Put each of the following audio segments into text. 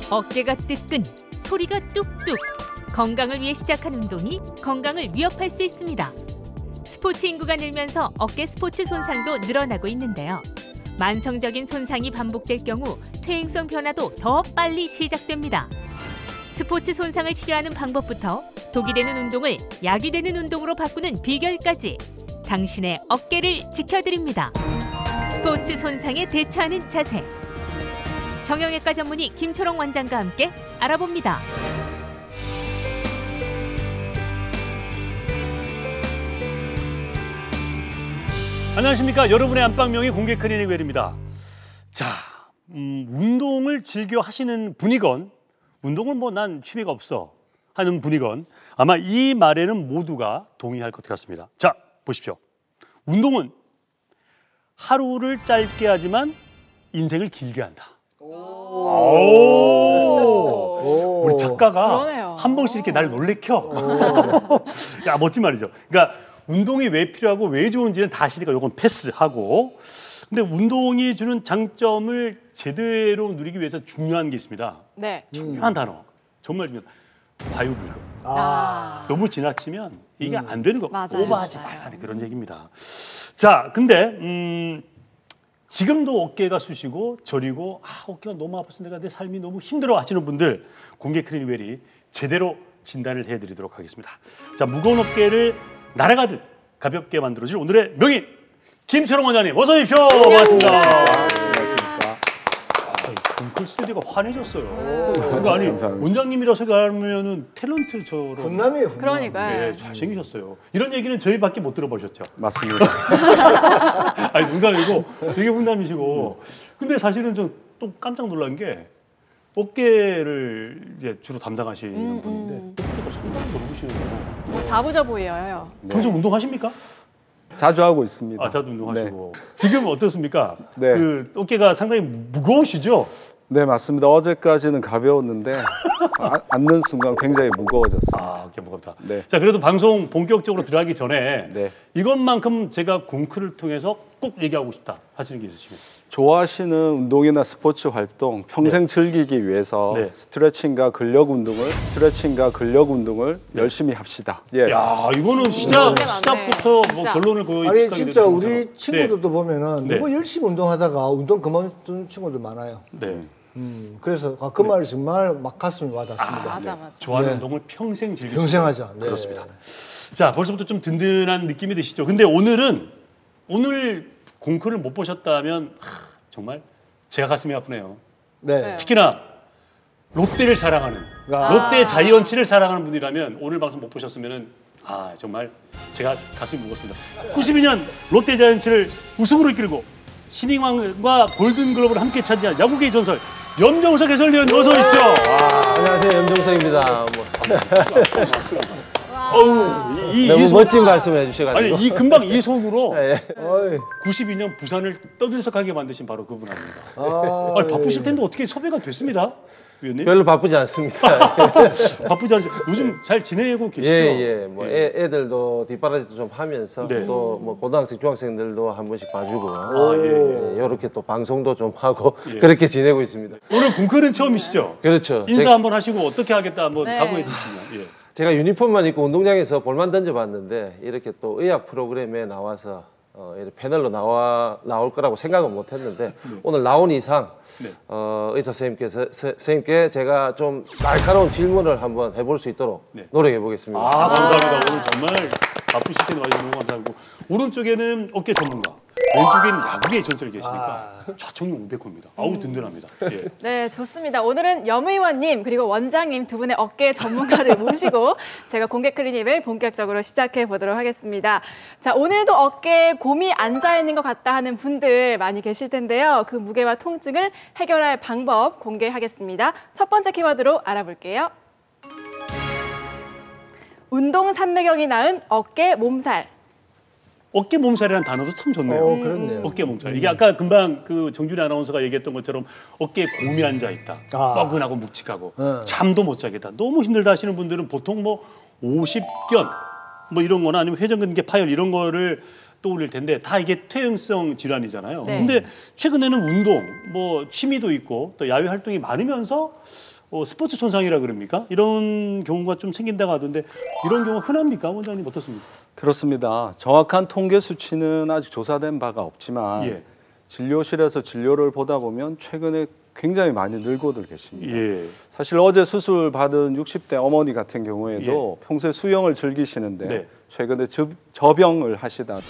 어깨가 뜨끈, 소리가 뚝뚝. 건강을 위해 시작한 운동이 건강을 위협할 수 있습니다. 스포츠 인구가 늘면서 어깨 스포츠 손상도 늘어나고 있는데요. 만성적인 손상이 반복될 경우 퇴행성 변화도 더 빨리 시작됩니다. 스포츠 손상을 치료하는 방법부터 독이 되는 운동을 약이 되는 운동으로 바꾸는 비결까지 당신의 어깨를 지켜드립니다. 스포츠 손상에 대처하는 자세. 정형외과 전문의 김초롱 원장과 함께 알아봅니다. 안녕하십니까. 여러분의 안방명의 공개 클리닉 웰입니다. 자, 운동을 즐겨 하시는 분이건 운동을 뭐 난 취미가 없어 하는 분이건 아마 이 말에는 모두가 동의할 것 같습니다. 자, 보십시오. 운동은 하루를 짧게 하지만 인생을 길게 한다. 우리 작가가 그러네요. 한 번씩 이렇게 날 놀래켜. 야, 멋진 말이죠. 그러니까 운동이 왜 필요하고 왜 좋은지는 다 아시니까 이건 패스하고. 근데 운동이 주는 장점을 제대로 누리기 위해서 중요한 게 있습니다. 네. 중요한 단어. 정말 중요한. 과유불급. 너무 지나치면 이게 안 되는 거. 맞아요, 오버하지 맞아요. 말라는 그런 얘기입니다. 자, 근데 지금도 어깨가 쑤시고 저리고 어깨가 너무 아파서 내 삶이 너무 힘들어 하시는 분들 공개 클리닉 웰이 제대로 진단을 해드리도록 하겠습니다. 자, 무거운 어깨를 날아가듯 가볍게 만들어줄 오늘의 명인 김초롱 원장님 어서 오십시오. 반갑습니다. 콩쿨 스튜디오가 환해졌어요. 그러니까 아니 원장님이라서 가면은 탤런트처럼 훈남이에요. 훈남. 그러니까요. 네, 잘생기셨어요. 이런 얘기는 저희밖에 못 들어보셨죠? 맞습니다. 아니 농담이고 되게 훈남이시고 근데 사실은 좀 또 깜짝 놀란 게 어깨를 이제 주로 담당하시는 분인데 어깨가 상당히 넓으시네요. 바보져 보여요. 평소 운동하십니까? 자주 하고 있습니다. 아, 자주 운동하시고. 지금 어떻습니까? 네. 그 어깨가 상당히 무거우시죠? 네, 맞습니다. 어제까지는 가벼웠는데 앉는 순간 굉장히 무거워졌습니다. 아, 어깨 무겁다. 네. 자, 그래도 방송 본격적으로 들어가기 전에 네. 이것만큼 제가 공크를 통해서 꼭 얘기하고 싶다 하시는 게 있으시면. 좋아하시는 운동이나 스포츠 활동 평생 즐기기 위해서 네. 스트레칭과 근력 운동을 열심히 합시다. 예. 야, 이거는 시작부터 뭐 진짜. 결론을 거의 아니 비슷하게 진짜 내는 우리 것처럼. 친구들도 보면은 네. 너무 열심히 운동하다가 운동 그만둔 친구들 많아요. 네. 그래서 그 말이 정말 막 가슴이 와닿습니다. 맞아. 좋아하는 네. 운동을 평생 즐길 평생 수 하자. 있는. 네. 그렇습니다. 자, 벌써부터 좀 든든한 느낌이 드시죠? 근데 오늘 공크를 못 보셨다면 정말 제가 가슴이 아프네요. 네. 특히나 롯데를 사랑하는 롯데 자이언츠를 사랑하는 분이라면 오늘 방송 못 보셨으면은 정말 제가 가슴이 무겁습니다. 92년 롯데 자이언츠를 우승으로 이끌고 신인왕과 골든글러브를 함께 차지한 야구계의 전설 염정석 해설위원 어서 오십시오. 안녕하세요, 염정석입니다. 이 멋진 말씀을 해주셔가지고. 아니 이 금방 이 속으로 예. 92년 부산을 떠들썩하게 만드신 바로 그분 아닙니다. 아, 아니, 바쁘실 텐데 어떻게 섭외가 됐습니다, 위원님? 별로 바쁘지 않습니다. 바쁘지 않으세요? 요즘 잘 지내고 계시죠? 예. 뭐 애들도 뒷바라지도 좀 하면서 네. 또 뭐 고등학생, 중학생들도 한 번씩 봐주고 이렇게 또 방송도 좀 하고 그렇게 지내고 있습니다. 오늘 공클은 처음이시죠? 그렇죠. 인사 한번 하시고 어떻게 하겠다 한번 네. 각오해 주시면. 예. 제가 유니폼만 입고 운동장에서 볼만 던져봤는데 이렇게 또 의학 프로그램에 나와서 이렇게 패널로 나올 거라고 생각은 못했는데 오늘 나온 이상 의사 선생님께 제가 좀 날카로운 질문을 한번 해볼 수 있도록 노력해 보겠습니다. 감사합니다. 오늘 정말 바쁘실 텐데 와주셔서 너무 감사하고 오른쪽에는 어깨 전문가, 왼쪽에는 야구계의 전설이 계시니까 좌청룡 옹백호입니다. 아우 든든합니다. 예. 네, 좋습니다. 오늘은 염 의원님 그리고 원장님 두 분의 어깨 전문가를 모시고 제가 공개 클리닉을 본격적으로 시작해 보도록 하겠습니다. 자, 오늘도 어깨에 곰이 앉아 있는 것 같다 하는 분들 많이 계실 텐데요. 그 무게와 통증을 해결할 방법 공개하겠습니다. 첫 번째 키워드로 알아볼게요. 운동 삼매경이 낳은 어깨 몸살. 어깨 몸살이라는 단어도 참 좋네요. 그렇네요. 어깨 몸살. 이게 아까 금방 그 정준희 아나운서가 얘기했던 것처럼 어깨에 곰이 앉아 있다. 뻐근하고 묵직하고 잠도 못 자겠다. 너무 힘들다 하시는 분들은 보통 뭐 50견 뭐 이런 거나 아니면 회전근개 파열 이런 거를 떠올릴 텐데 다 이게 퇴행성 질환이잖아요. 네. 근데 최근에는 운동, 뭐 취미도 있고 또 야외 활동이 많으면서 스포츠 손상이라 그럽니까? 이런 경우가 좀 생긴다고 하던데 이런 경우 흔합니까? 원장님 어떻습니까? 그렇습니다. 정확한 통계 수치는 아직 조사된 바가 없지만 예. 진료실에서 진료를 보다 보면 최근에 굉장히 많이 늘고들 계십니다. 예. 사실 어제 수술 받은 60대 어머니 같은 경우에도 평소에 수영을 즐기시는데 네. 최근에 저병을 하시다가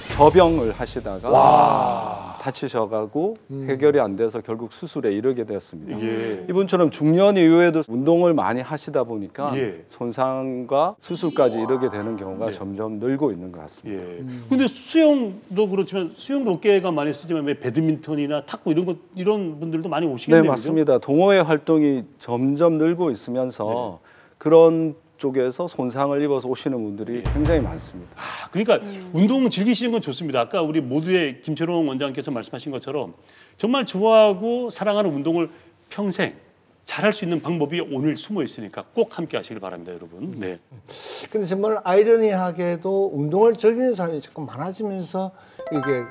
다치셔가고 해결이 안 돼서 결국 수술에 이르게 되었습니다. 예. 이분처럼 중년 이후에도 운동을 많이 하시다 보니까 예. 손상과 수술까지 이르게 되는 경우가 네. 점점 늘고 있는 것 같습니다. 예. 근데 수영도 그렇지만 수영도 어깨가 많이 쓰지만 왜 배드민턴이나 탁구 이런 분들도 많이 오시겠네요. 네, 맞습니다. 동호회 활동이 점점 늘고 있으면서 그런 쪽에서 손상을 입어서 오시는 분들이 굉장히 많습니다. 그러니까 운동 즐기시는 건 좋습니다. 아까 우리 모두의 김철웅 원장께서 말씀하신 것처럼 정말 좋아하고 사랑하는 운동을 평생 잘할 수 있는 방법이 오늘 숨어 있으니까 꼭 함께 하시길 바랍니다, 여러분. 네. 근데 정말 아이러니하게도 운동을 즐기는 사람이 자꾸 많아지면서 이게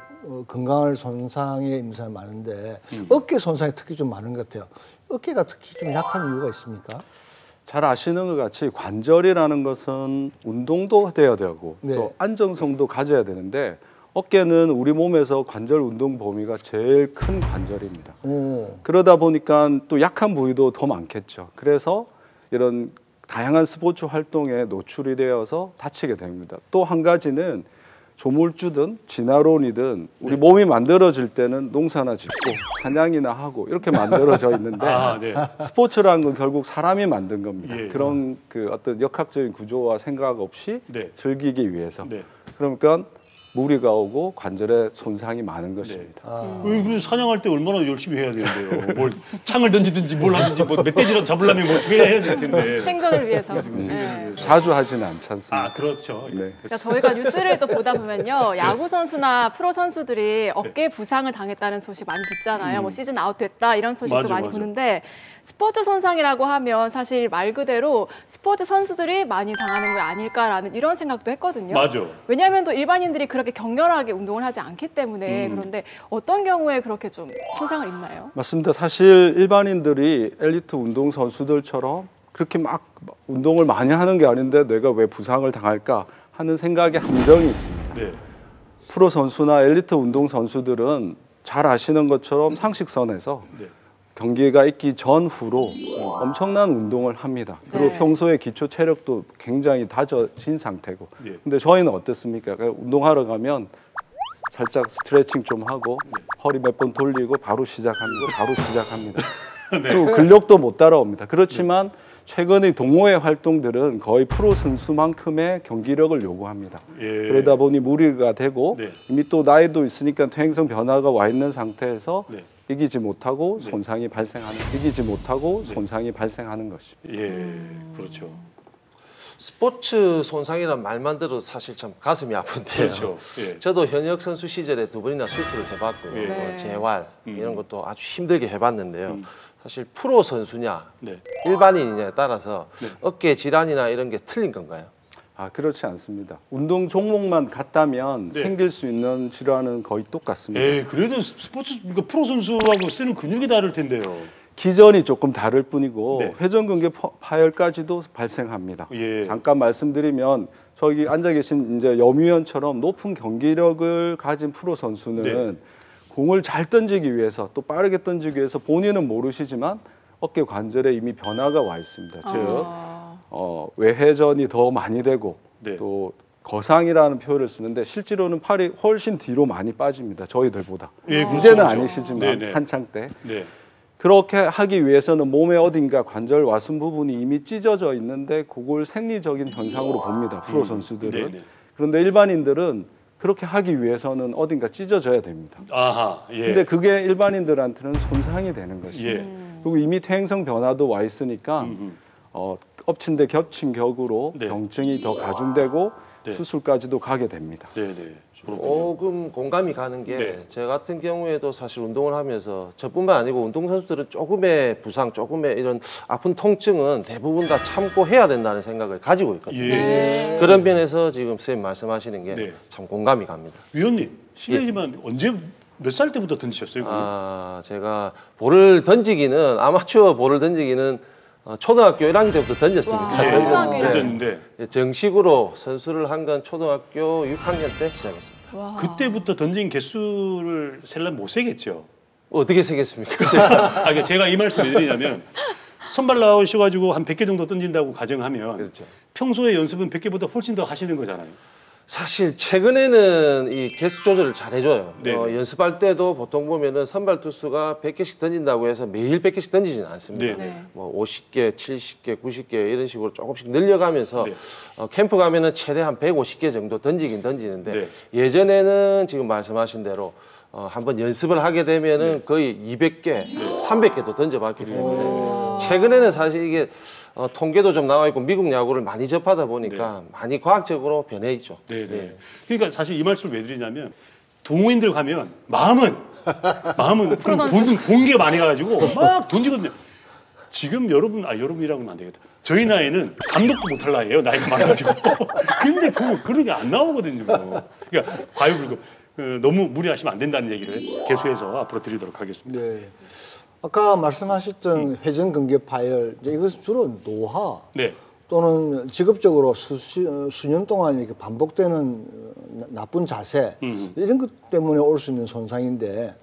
건강을 손상에 있는 사람이 많은데 어깨 손상이 특히 좀 많은 것 같아요. 어깨가 특히 좀 약한 이유가 있습니까? 잘 아시는 것 같이 관절이라는 것은 운동도 돼야 되고 네. 또 안정성도 가져야 되는데 어깨는 우리 몸에서 관절 운동 범위가 제일 큰 관절입니다. 그러다 보니까 또 약한 부위도 더 많겠죠. 그래서 이런 다양한 스포츠 활동에 노출이 되어서 다치게 됩니다. 또 한 가지는 조물주든 진화론이든 우리 몸이 만들어질 때는 농사나 짓고 사냥이나 하고 이렇게 만들어져 있는데 네. 스포츠라는 건 결국 사람이 만든 겁니다. 예. 그런 그 어떤 역학적인 구조와 생각 없이 네. 즐기기 위해서. 네. 그러니까 무리가 오고 관절에 손상이 많은 것입니다. 그 사냥할 때 얼마나 열심히 해야 되는데요. 뭘 창을 던지든지 뭘 하든지 뭐 멧돼지라도 잡으려면 뭐 어떻게 해야 될 텐데. 생존을 위해서. 네. 자주 하지는 않지 않습니다. 그렇죠. 네. 그러니까 저희가 뉴스를 또 보다 보면요, 야구 선수나 프로 선수들이 어깨 부상을 당했다는 소식 많이 듣잖아요. 뭐 시즌 아웃 됐다 이런 소식도 맞아, 많이 맞아. 보는데 스포츠 손상이라고 하면 사실 말 그대로 스포츠 선수들이 많이 당하는 거 아닐까라는 이런 생각도 했거든요. 맞아. 왜냐하면 또 일반인들이 그렇게 격렬하게 운동을 하지 않기 때문에 그런데 어떤 경우에 그렇게 좀 손상을 입나요? 맞습니다. 사실 일반인들이 엘리트 운동 선수들처럼 그렇게 막 운동을 많이 하는 게 아닌데 내가 왜 부상을 당할까 하는 생각에 함정이 있습니다. 네. 프로 선수나 엘리트 운동 선수들은 잘 아시는 것처럼 상식선에서 네. 경기가 있기 전후로 엄청난 운동을 합니다. 그리고 네. 평소에 기초 체력도 굉장히 다져진 상태고. 예. 근데 저희는 어떻습니까? 그러니까 운동하러 가면 살짝 스트레칭 좀 하고 허리 몇 번 돌리고 바로 시작합니다. 네. 또 근력도 못 따라옵니다. 그렇지만 최근의 동호회 활동들은 거의 프로 선수만큼의 경기력을 요구합니다. 예. 그러다 보니 무리가 되고 네. 이미 또 나이도 있으니까 퇴행성 변화가 와 있는 상태에서 네. 이기지 못하고 네. 손상이 발생하는 것입니다. 예. 그렇죠. 스포츠 손상이란 말만 들어도 사실 참 가슴이 아픈데요. 그렇죠. 예. 저도 현역 선수 시절에 2번이나 수술을 해봤고요. 예. 뭐 네. 재활 이런 것도 아주 힘들게 해봤는데요. 사실 프로 선수냐 네. 일반인이냐에 따라서 네. 어깨 질환이나 이런 게 틀린 건가요? 그렇지 않습니다. 운동 종목만 같다면 네. 생길 수 있는 질환은 거의 똑같습니다. 그래도 그러니까 프로 선수하고 쓰는 근육이 다를 텐데요. 기전이 조금 다를 뿐이고 네. 회전근개 파열까지도 발생합니다. 예. 잠깐 말씀드리면 저기 앉아 계신 이제 염위원처럼 높은 경기력을 가진 프로 선수는 네. 공을 잘 던지기 위해서 또 빠르게 던지기 위해서 본인은 모르시지만 어깨 관절에 이미 변화가 와 있습니다. 즉 외회전이 더 많이 되고 네. 또 거상이라는 표현을 쓰는데 실제로는 팔이 훨씬 뒤로 많이 빠집니다. 저희들보다. 예, 그렇죠, 이제는 그렇죠. 아니시지만 네네. 한창 때. 네. 그렇게 하기 위해서는 몸의 어딘가 관절 와순 부분이 이미 찢어져 있는데 그걸 생리적인 현상으로 봅니다. 프로 선수들은. 네네. 그런데 일반인들은 그렇게 하기 위해서는 어딘가 찢어져야 됩니다. 아하. 예. 근데 그게 일반인들한테는 손상이 되는 것이죠. 예. 그리고 이미 퇴행성 변화도 와 있으니까 엎친 데 겹친 격으로 네. 병증이 더 가중되고 네. 수술까지도 가게 됩니다. 네네. 그렇군요. 조금 공감이 가는 게 네. 저 같은 경우에도 사실 운동을 하면서 저뿐만 아니고 운동선수들은 조금의 부상, 조금의 이런 아픈 통증은 대부분 다 참고 해야 된다는 생각을 가지고 있거든요. 예. 그런 면에서 지금 선생님 말씀하시는 게 네. 참 공감이 갑니다. 위원님, 실례지만 언제 몇 살 때부터 던지셨어요? 그거? 제가 볼을 던지기는 아마추어 볼을 던지기는 초등학교 1학년 때부터 던졌습니다. 와, 초등학교 던졌는데 정식으로 선수를 한 건 초등학교 6학년 때 시작했습니다. 와. 그때부터 던진 개수를 셀면 못 세겠죠. 어떻게 세겠습니까? 그러니까 제가 이 말씀 왜 드리냐면 선발 나오셔가지고 한 100개 정도 던진다고 가정하면 그렇죠. 평소에 연습은 100개보다 훨씬 더 하시는 거잖아요. 사실 최근에는 이 개수 조절을 잘 해줘요. 네. 연습할 때도 보통 보면은 선발 투수가 100개씩 던진다고 해서 매일 100개씩 던지지는 않습니다. 네. 네. 뭐 50개, 70개, 90개 이런 식으로 조금씩 늘려가면서 네. 캠프 가면은 최대 한 150개 정도 던지긴 던지는데 네. 예전에는 지금 말씀하신 대로 한번 연습을 하게 되면은 거의 200개, 300개도 던져봤기 때문에 최근에는 사실 이게 통계도 좀 나와 있고 미국 야구를 많이 접하다 보니까 많이 과학적으로 변해 있죠. 네. 네. 그러니까 사실 이 말씀을 왜 드리냐면 동호인들 가면 마음은 본게 많이 가지고 막 던지거든요. 지금 여러분이라고 하면 안 되겠다. 저희 나이는 감독도 못할 나이예요. 나이가 많아가지고. 근데 그런 게 안 나오거든요. 그러니까 과유불급. 너무 무리하시면 안 된다는 얘기를 개수해서 앞으로 드리도록 하겠습니다. 네. 아까 말씀하셨던 회전 근개 파열, 이제 이것은 주로 노화 네. 또는 직업적으로 수년 동안 이렇게 반복되는 나쁜 자세 이런 것 때문에 올 수 있는 손상인데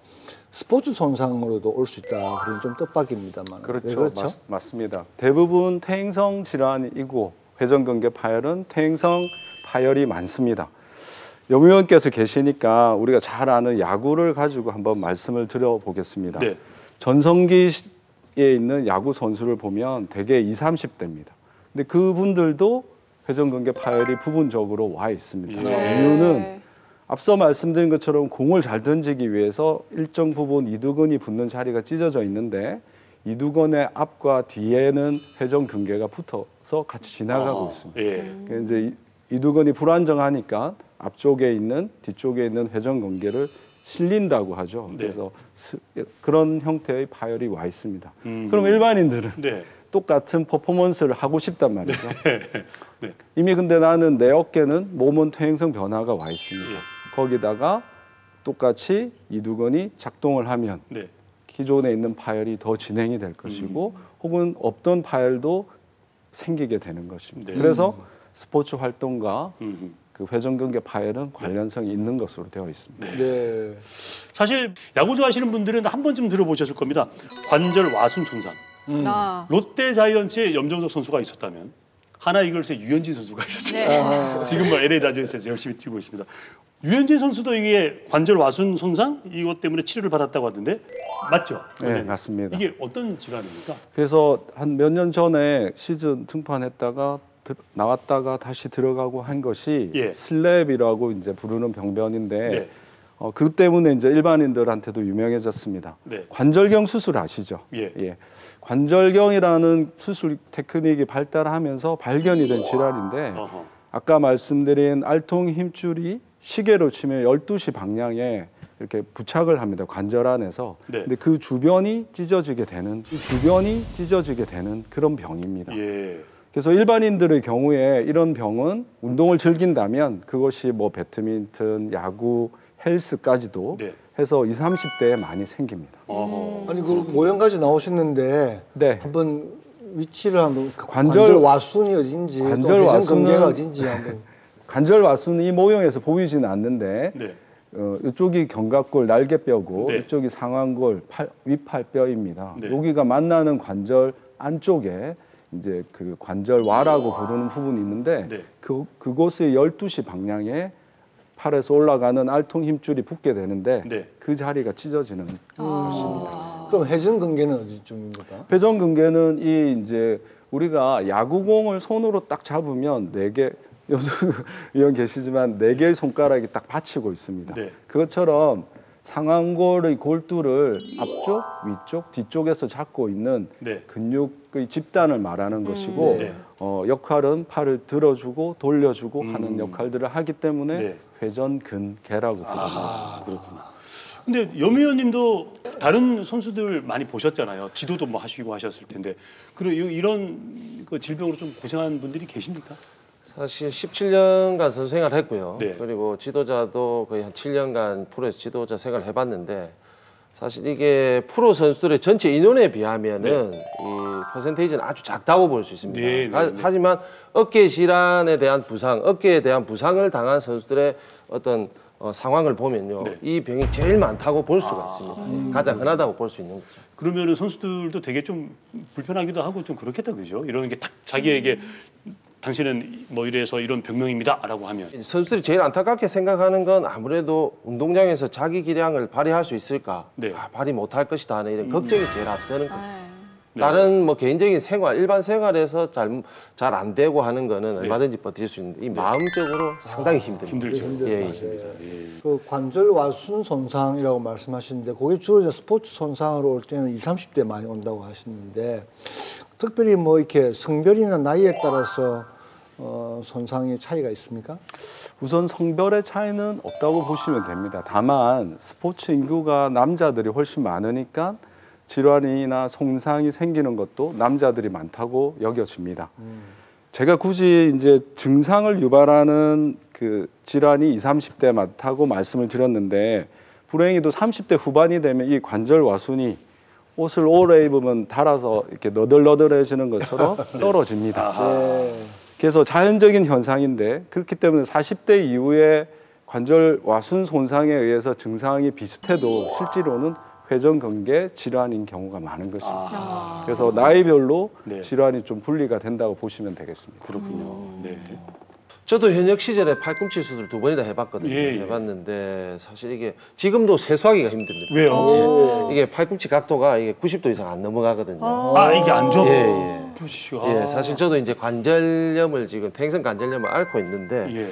스포츠 손상으로도 올 수 있다. 그런 좀 뜻밖입니다만. 그렇죠. 왜 그렇죠? 맞습니다. 대부분 퇴행성 질환이고 회전근개 파열은 퇴행성 파열이 많습니다. 염 의원께서 계시니까 우리가 잘 아는 야구를 가지고 한번 말씀을 드려보겠습니다. 네. 전성기에 있는 야구 선수를 보면 대개 20, 30대입니다. 근데 그분들도 회전근개 파열이 부분적으로 와 있습니다. 네. 이유는 앞서 말씀드린 것처럼 공을 잘 던지기 위해서 일정 부분 이두근이 붙는 자리가 찢어져 있는데 이두근의 앞과 뒤에는 회전근개가 붙어서 같이 지나가고 있습니다. 예. 그러니까 이제 이두근이 불안정하니까 앞쪽에 있는 뒤쪽에 있는 회전근개를 실린다고 하죠. 네. 그래서 그런 형태의 파열이 와 있습니다. 그럼 일반인들은 네. 똑같은 퍼포먼스를 하고 싶단 말이죠. 네. 이미 근데 나는 내 어깨는 몸은 퇴행성 변화가 와 있습니다. 예. 거기다가 똑같이 이두근이 작동을 하면 네. 기존에 있는 파열이 더 진행이 될 것이고 혹은 없던 파열도 생기게 되는 것입니다. 네. 그래서 스포츠 활동과 음. 그 회전근개 파열은 관련성이 있는 것으로 되어 있습니다. 네. 사실 야구 좋아하시는 분들은 한 번쯤 들어보셨을 겁니다. 관절 와순 손상. 아. 롯데 자이언츠에 염정석 선수가 있었다면 하나 이글스의 유현진 선수가 있었죠. 네. 지금 뭐 LA 다저스에서 열심히 뛰고 있습니다. 유현진 선수도 이게 관절 와순 손상 이것 때문에 치료를 받았다고 하던데 맞죠? 네, 맞습니다. 이게 어떤 질환입니까? 그래서 한 몇 년 전에 시즌 등판했다가 나왔다가 다시 들어가고 한 것이 예. 슬랩이라고 이제 부르는 병변인데 네. 그 때문에 이제 일반인들한테도 유명해졌습니다. 네. 관절경 수술 아시죠? 예. 관절경이라는 수술 테크닉이 발달하면서 발견이 된 질환인데 어허. 아까 말씀드린 알통 힘줄이 시계로 치면 12시 방향에 이렇게 부착을 합니다. 관절 안에서. 네. 근데 그 주변이 찢어지게 되는 그런 병입니다. 예. 그래서 일반인들의 경우에 이런 병은 운동을 즐긴다면 그것이 뭐 배드민턴, 야구, 헬스까지도 네. 해서 20, 30대에 많이 생깁니다. 어허. 아니 그 모형까지 나오셨는데 네. 한번 위치를 한번 관절 와순이 어딘지 또 관절 회전근개가 와순은- 어딘지 한번. 관절 와수는 이 모형에서 보이지는 않는데 네. 이쪽이 견갑골 날개뼈고 네. 이쪽이 상완골 윗팔뼈입니다. 네. 여기가 만나는 관절 안쪽에 이제 그 관절와라고 부르는 부분이 있는데 네. 그곳의 12시 방향에 팔에서 올라가는 알통 힘줄이 붙게 되는데 네. 그 자리가 찢어지는 것입니다. 그럼 회전근개는 어디쯤입니까? 회전근개는 이 이제 우리가 야구공을 손으로 딱 잡으면 4개 의원 계시지만 4개의 손가락이 딱 받치고 있습니다. 네. 그것처럼 상완골의 골두를 앞쪽, 위쪽, 뒤쪽에서 잡고 있는 네. 근육의 집단을 말하는 것이고 네. 역할은 팔을 들어주고 돌려주고 하는 역할들을 하기 때문에 네. 회전근개라고 부릅니다. 그렇구나. 근데 염 의원님도 다른 선수들 많이 보셨잖아요. 지도도 뭐 하시고 하셨을 텐데. 그리고 이런 그 질병으로 좀 고생한 분들이 계십니까? 사실 17년간 선수 생활을 했고요. 네. 그리고 지도자도 거의 한 7년간 프로에서 지도자 생활을 해봤는데 사실 이게 프로 선수들의 전체 인원에 비하면은 이 퍼센테이지는 아주 작다고 볼 수 있습니다. 네, 네, 네. 하지만 어깨 질환에 대한 부상, 어깨에 대한 부상을 당한 선수들의 어떤 상황을 보면요, 네. 이 병이 제일 많다고 볼 수가 있습니다. 가장 흔하다고 볼 수 있는 거죠. 그러면은 선수들도 되게 좀 불편하기도 하고 좀 그렇겠다, 그죠? 이런 게 딱 자기에게 당신은 뭐 이래서 이런 병명입니다라고 하면 선수들이 제일 안타깝게 생각하는 건 아무래도 운동장에서 자기 기량을 발휘할 수 있을까, 네. 발휘 못할 것이다 하는 이런 걱정이 제일 앞서는 거죠. 네. 다른 뭐 개인적인 생활, 일반 생활에서 잘 안 되고 하는 거는 얼마든지 버틸 수 있는데 이 마음적으로 상당히 힘듭니다. 힘들죠. 예, 예. 그 관절 와순 손상이라고 말씀하시는데 그게 주로 이제 스포츠 손상으로 올 때는 20, 30대 많이 온다고 하시는데 특별히 뭐 이렇게 성별이나 나이에 따라서 손상의 차이가 있습니까? 우선 성별의 차이는 없다고 보시면 됩니다. 다만 스포츠 인구가 남자들이 훨씬 많으니까 질환이나 손상이 생기는 것도 남자들이 많다고 여겨집니다. 제가 굳이 이제 증상을 유발하는 그 질환이 20, 30대 많다고 말씀을 드렸는데 불행히도 30대 후반이 되면 이 관절 와순이 옷을 오래 입으면 닳아서 이렇게 너덜너덜해지는 것처럼 떨어집니다. 그래서 자연적인 현상인데 그렇기 때문에 40대 이후에 관절 와순 손상에 의해서 증상이 비슷해도 실제로는 회전근개 질환인 경우가 많은 것입니다. 그래서 나이별로 네. 질환이 좀 분리가 된다고 보시면 되겠습니다. 그렇군요. 네. 저도 현역 시절에 팔꿈치 수술 2번이나 해봤거든요. 예, 예. 해봤는데 사실 이게 지금도 세수하기가 힘듭니다. 왜요? 이게 팔꿈치 각도가 이게 90도 이상 안 넘어가거든요. 아 이게 안 좋아? 예, 예. 보시오. 예, 사실 저도 이제 관절염을 지금 퇴행성 관절염을 앓고 있는데 예.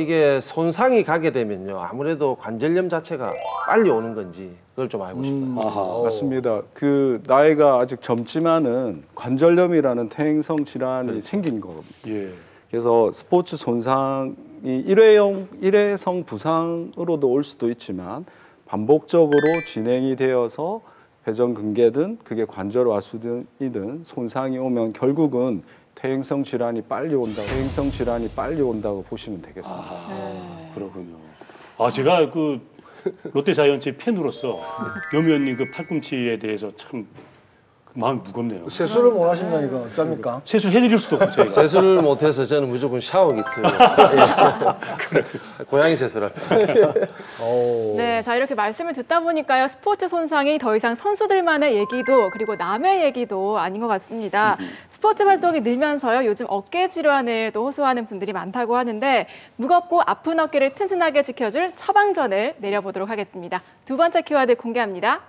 이게 손상이 가게 되면요 아무래도 관절염 자체가 빨리 오는 건지 그걸 좀 알고 싶어요. 맞습니다. 그 나이가 아직 젊지만은 관절염이라는 퇴행성 질환이 생긴 겁니다. 예. 그래서 스포츠 손상이 일회성 부상으로도 올 수도 있지만 반복적으로 진행이 되어서 회전근개든 그게 관절 와순이든 손상이 오면 결국은 퇴행성 질환이 빨리 온다고 보시면 되겠습니다. 그렇군요. 아 제가 그 롯데 자이언츠의 팬으로서 염 의원님 그 팔꿈치에 대해서 참 마음이 무겁네요. 세수를 못 하신다니까 어쩝니까? 세수 해드릴 수도 없고 저희가. 세수를 못해서 저는 무조건 샤워 기트. 예. 고양이 세수를 합니다. 네, 자 이렇게 말씀을 듣다 보니까요 스포츠 손상이 더 이상 선수들만의 얘기도 그리고 남의 얘기도 아닌 것 같습니다. 스포츠 활동이 늘면서요 요즘 어깨 질환을 또 호소하는 분들이 많다고 하는데 무겁고 아픈 어깨를 튼튼하게 지켜줄 처방전을 내려보도록 하겠습니다. 두 번째 키워드 공개합니다.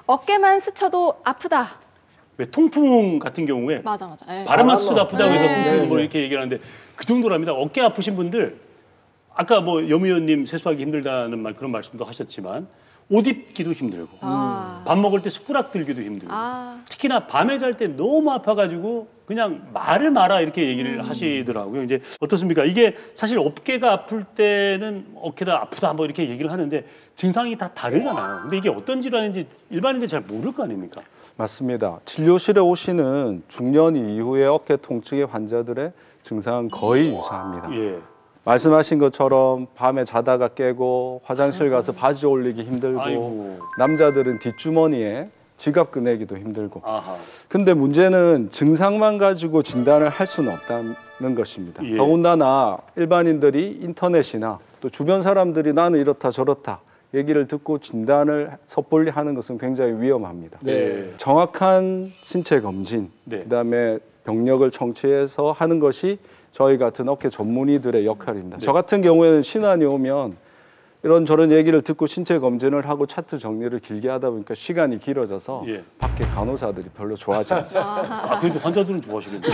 어깨만 스쳐도 아프다. 왜 통풍 같은 경우에 맞아. 네. 바람만 스쳐도 아프다고 해서 네. 통풍 뭐 이렇게 얘기를 하는데 그 정도랍니다. 어깨 아프신 분들 아까 뭐 염 의원님 세수하기 힘들다는 말 그런 말씀도 하셨지만 옷 입기도 힘들고 밥 먹을 때 숟가락 들기도 힘들고 특히나 밤에 잘 때 너무 아파가지고 그냥 말을 마라 이렇게 얘기를 하시더라고요. 이제 어떻습니까? 이게 사실 어깨가 아플 때는 어깨가 아프다 뭐 이렇게 얘기를 하는데 증상이 다 다르잖아요. 근데 이게 어떤 질환인지 일반인들 잘 모를 거 아닙니까? 맞습니다. 진료실에 오시는 중년 이후의 어깨 통증의 환자들의 증상은 거의 유사합니다. 예. 말씀하신 것처럼 밤에 자다가 깨고 화장실 가서 바지 올리기 힘들고 아이고. 남자들은 뒷주머니에 지갑 꺼내기도 힘들고 아하. 근데 문제는 증상만 가지고 진단을 할 수는 없다는 것입니다. 예. 더군다나 일반인들이 인터넷이나 또 주변 사람들이 나는 이렇다 저렇다 얘기를 듣고 진단을 섣불리 하는 것은 굉장히 위험합니다. 네. 정확한 신체 검진, 네. 그다음에 병력을 청취해서 하는 것이 저희 같은 어깨 전문의들의 역할입니다. 네. 저 같은 경우에는 신환이 오면 이런저런 얘기를 듣고 신체 검진을 하고 차트 정리를 길게 하다 보니까 시간이 길어져서 예. 밖에 간호사들이 별로 좋아하지 않습니다. 아, 그래도 환자들은 좋아하시겠네요.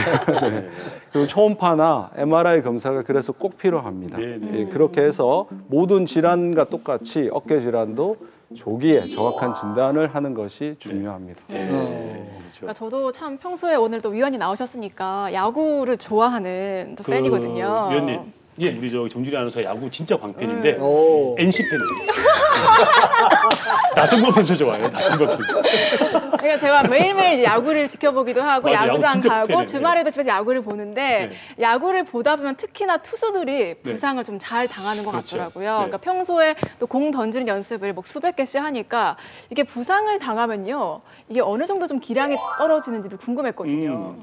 네. 그리고 초음파나 MRI 검사가 그래서 꼭 필요합니다. 네, 네. 예, 그렇게 해서 모든 질환과 똑같이 어깨 질환도 조기에 정확한 진단을 하는 것이 중요합니다. 그러니까 저도 참 평소에 오늘 또 위원이 나오셨으니까 야구를 좋아하는 또 팬이거든요. 위원님 예, 우리 저 정준희 아나운서 야구 진짜 광팬인데 오. NC 팬이에요. 나성범 선수 좋아해요. 나성범 선수. 그러니까 제가 매일매일 야구를 지켜보기도 하고 맞아, 야구 야구장 진짜 가고 팬이네. 주말에도 집에서 야구를 보는데 야구를 보다 보면 특히나 투수들이 부상을 좀 잘 당하는 것 그렇죠. 같더라고요. 그러니까 평소에 또 공 던지는 연습을 뭐 수백 개씩 하니까 이게 부상을 당하면요. 이게 어느 정도 좀 기량이 떨어지는지도 궁금했거든요.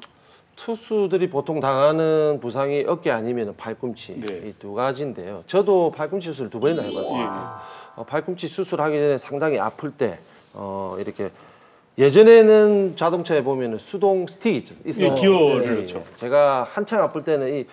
투수들이 보통 당하는 부상이 어깨 아니면 팔꿈치 네. 이 두 가지인데요. 저도 팔꿈치 수술 2번이나 해봤습니다. 팔꿈치 수술하기 전에 상당히 아플 때 이렇게 예전에는 자동차에 보면 수동 스틱이 있어요. 예, 기어를 넣죠. 제가 한창 아플 때는 이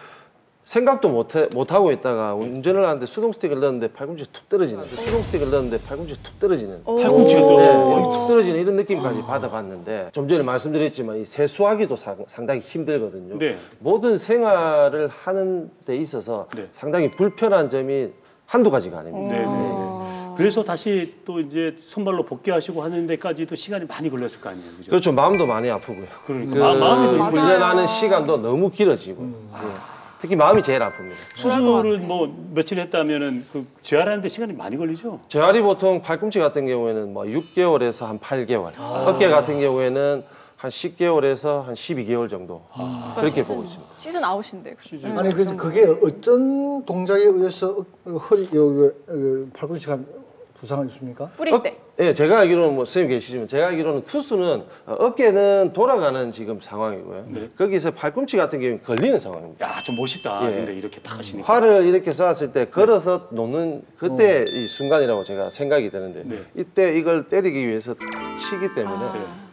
생각도 못 하고 있다가 운전을 하는데 수동 스틱을 넣었는데 팔꿈치가 툭 떨어지는. 수동 스틱을 넣었는데 팔꿈치가 툭 떨어지는. 팔꿈치가 또 여기 툭 떨어지는 이런 느낌까지 받아봤는데 좀 전에 말씀드렸지만 이 세수하기도 상당히 힘들거든요. 네. 모든 생활을 하는 데 있어서 네. 상당히 불편한 점이 한두 가지가 아닙니다. 네, 네. 그래서 다시 또 이제 선발로 복귀하시고 하는 데까지도 시간이 많이 걸렸을 거 아니에요, 그죠? 그렇죠. 마음도 많이 아프고요. 그러니까 마음이 더 훈련하는 시간도 너무 길어지고 특히 마음이 제일 아픕니다. 수술은 뭐 며칠 했다면은 그 재활하는데 시간이 많이 걸리죠. 재활이 보통 팔꿈치 같은 경우에는 뭐 6개월에서 한 8개월, 어깨 같은 경우에는 한 10개월에서 한 12개월 정도 그렇게 보고 있습니다. 시즌 아웃인데. 아니 그게 어떤 동작에 의해서 허리 팔꿈치가 부상을 입습니까? 뿌릴 때. 예, 제가 알기로는 뭐 선생님 계시지만 제가 알기로는 투수는 어깨는 돌아가는 지금 상황이고요. 거기서 팔꿈치 같은 경우는 걸리는 상황입니다. 야, 좀 멋있다. 예. 근데 이렇게 딱 하시니까. 활을 이렇게 쏘았을 때 걸어서 놓는 그때 이 순간이라고 제가 생각이 드는데 이때 이걸 때리기 위해서 치기 때문에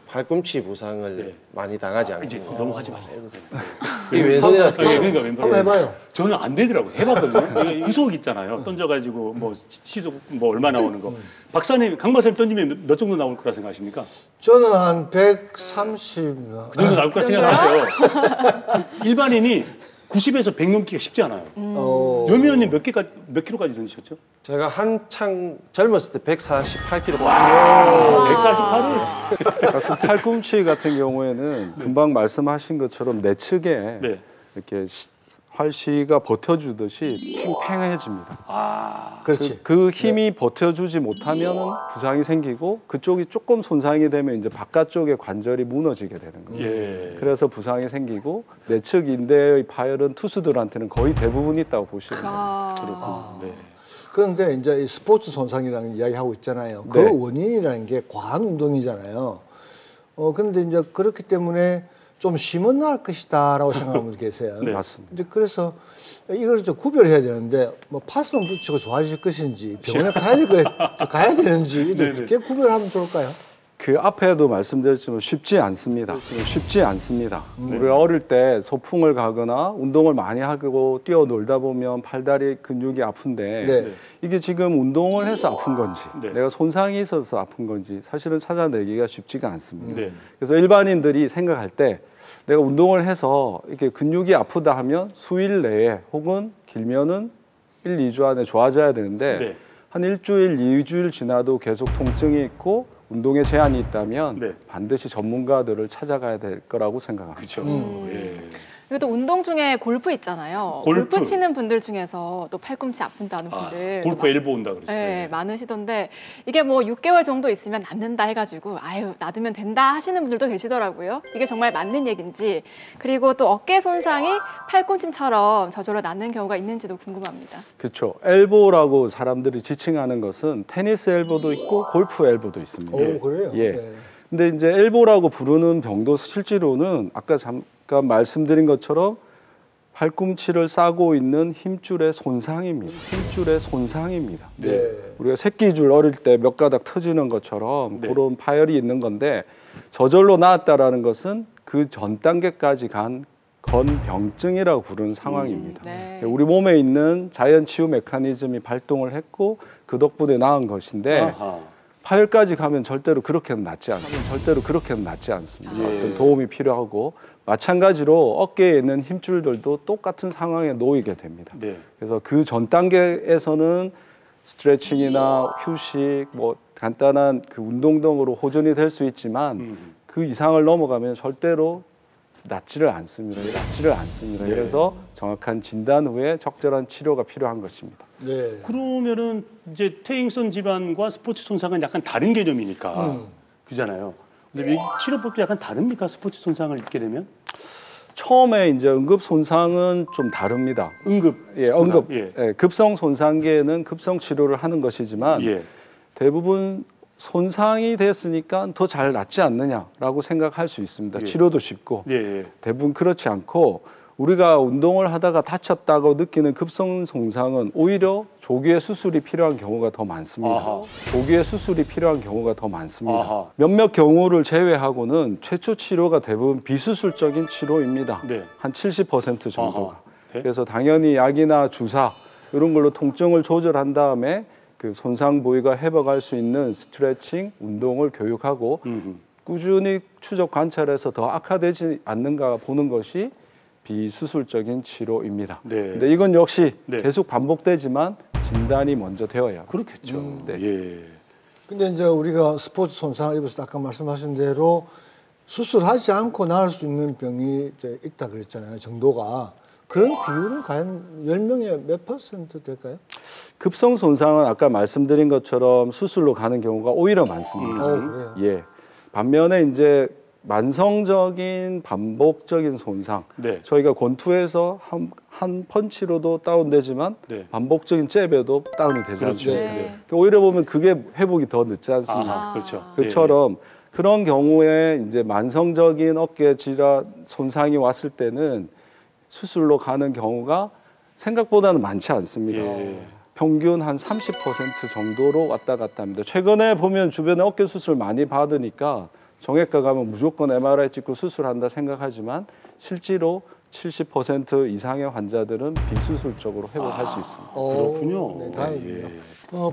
팔꿈치 부상을 많이 당하지 않고 이제 넘어가지 마세요. 이게 왼손이라서 그러니까 왼손. 한번 해봐요. 저는 안 되더라고요. 해봤거든요. 구속 있잖아요. 던져가지고 뭐 시속 뭐 얼마 나오는 거. 박사님, 강 박사님 던지면 몇 정도 나올 거라 생각하십니까? 저는 한 130. 그 정도 나올 거라 생각하세요. 일반인이 90에서 100 넘기가 쉽지 않아요. 여미 의원님 몇 킬로까지 던지셨죠? 제가 한창 젊었을 때 148kg. 148을. 팔꿈치 같은 경우에는 금방 말씀하신 것처럼 내측에 네. 이렇게 활시가 버텨주듯이 팽팽해집니다. 그렇지. 그 힘이 버텨주지 못하면은 부상이 생기고 그쪽이 조금 손상이 되면 이제 바깥쪽의 관절이 무너지게 되는 거예요. 예. 그래서 부상이 생기고 내측 인대의 파열은 투수들한테는 거의 대부분 있다고 보시면 돼요. 그렇군요. 네. 그런데 이제 이 스포츠 손상이라는 이야기하고 있잖아요. 그 네. 원인이라는 게 과한 운동이잖아요. 그런데 이제 그렇기 때문에 좀 쉬면 나을 것이다라고 생각하는 분들 계세요. 네, 맞습니다. 이제 그래서 이걸 좀 구별해야 되는데 뭐 파스만 붙이고 좋아질 것인지 병원에 가야 되는지 어떻게 구별하면 좋을까요? 그 앞에도 말씀드렸지만 쉽지 않습니다. 쉽지 않습니다. 우리 어릴 때 소풍을 가거나 운동을 많이 하고 뛰어놀다 보면 팔다리 근육이 아픈데 네. 이게 지금 운동을 해서 아픈 건지 네. 내가 손상이 있어서 아픈 건지 사실은 찾아내기가 쉽지가 않습니다. 네. 그래서 일반인들이 생각할 때 내가 운동을 해서 이렇게 근육이 아프다 하면 수일 내에 혹은 길면은 1, 2주 안에 좋아져야 되는데 네. 한 일주일, 2주일 지나도 계속 통증이 있고 운동에 제한이 있다면 네. 반드시 전문가들을 찾아가야 될 거라고 생각합니다. 그렇죠. 예. 그리고 또 운동 중에 골프 있잖아요. 골프. 골프 치는 분들 중에서 또 팔꿈치 아픈다는 분들 골프 엘보 온다 그러죠. 네, 많으시던데 이게 뭐 6개월 정도 있으면 낫는다 해가지고 아유 놔두면 된다 하시는 분들도 계시더라고요. 이게 정말 맞는 얘기인지 그리고 또 어깨 손상이 팔꿈치처럼 저절로 낫는 경우가 있는지도 궁금합니다. 그렇죠. 엘보라고 사람들이 지칭하는 것은 테니스 엘보도 있고 골프 엘보도 있습니다. 오, 그래요? 예. 네. 근데 이제 엘보라고 부르는 병도 실제로는 아까 잠깐 말씀드린 것처럼 팔꿈치를 싸고 있는 힘줄의 손상입니다. 힘줄의 손상입니다. 네. 우리가 새끼줄 어릴 때 몇 가닥 터지는 것처럼 네. 그런 파열이 있는 건데 저절로 나았다라는 것은 그 전 단계까지 간 건병증이라고 부르는 상황입니다. 네. 우리 몸에 있는 자연 치유 메커니즘이 발동을 했고 그 덕분에 나은 것인데 아하. 파열까지 가면 절대로 그렇게는 낫지 않습니다. 예. 어떤 도움이 필요하고 마찬가지로 어깨에 있는 힘줄들도 똑같은 상황에 놓이게 됩니다. 네. 그래서 그 전 단계에서는 스트레칭이나 휴식, 뭐 간단한 그 운동 등으로 호전이 될 수 있지만 그 이상을 넘어가면 절대로 낫지를 않습니다. 그래서 정확한 진단 후에 적절한 치료가 필요한 것입니다. 네. 그러면은 이제 퇴행성 질환과 스포츠 손상은 약간 다른 개념이니까 그잖아요. 근데 이 치료법도 약간 다릅니까? 스포츠 손상을 입게 되면? 처음에 이제 응급 손상은 좀 다릅니다. 응급. 급성 손상계에는 급성 치료를 하는 것이지만 대부분 손상이 됐으니까 더 잘 낫지 않느냐라고 생각할 수 있습니다. 치료도 쉽고 대부분 그렇지 않고 우리가 운동을 하다가 다쳤다고 느끼는 급성 손상은 오히려 조기에 수술이 필요한 경우가 더 많습니다. 몇몇 경우를 제외하고는 최초 치료가 대부분 비수술적인 치료입니다. 한 70% 정도가. 그래서 당연히 약이나 주사 이런 걸로 통증을 조절한 다음에 그 손상 부위가 회복할 수 있는 스트레칭, 운동을 교육하고 꾸준히 추적 관찰해서 더 악화되지 않는가 보는 것이 비수술적인 치료입니다. 근데 이건 역시 계속 반복되지만 진단이 먼저 되어야 그렇겠죠. 근데 이제 우리가 스포츠 손상을 입어서 아까 말씀하신 대로 수술하지 않고 나을 수 있는 병이 이제 있다 그랬잖아요. 정도가. 그런 비율은 과연 10명에 몇 % 될까요? 급성 손상은 아까 말씀드린 것처럼 수술로 가는 경우가 오히려 많습니다. 그래요? 반면에 이제 만성적인 반복적인 손상, 저희가 권투에서 한 펀치로도 다운되지만 반복적인 잽에도 다운이 되지 않습니까? 그러니까 오히려 보면 그게 회복이 더 늦지 않습니까? 그처럼 그런 경우에 이제 만성적인 어깨 질환 손상이 왔을 때는 수술로 가는 경우가 생각보다는 많지 않습니다. 평균 한 30% 정도로 왔다 갔다 합니다. 최근에 보면 주변에 어깨 수술 많이 받으니까 정형외과 가면 무조건 MRI 찍고 수술한다 생각하지만 실제로 70% 이상의 환자들은 비수술적으로 회복할 수 있습니다. 그렇군요. 네, 다행이네요.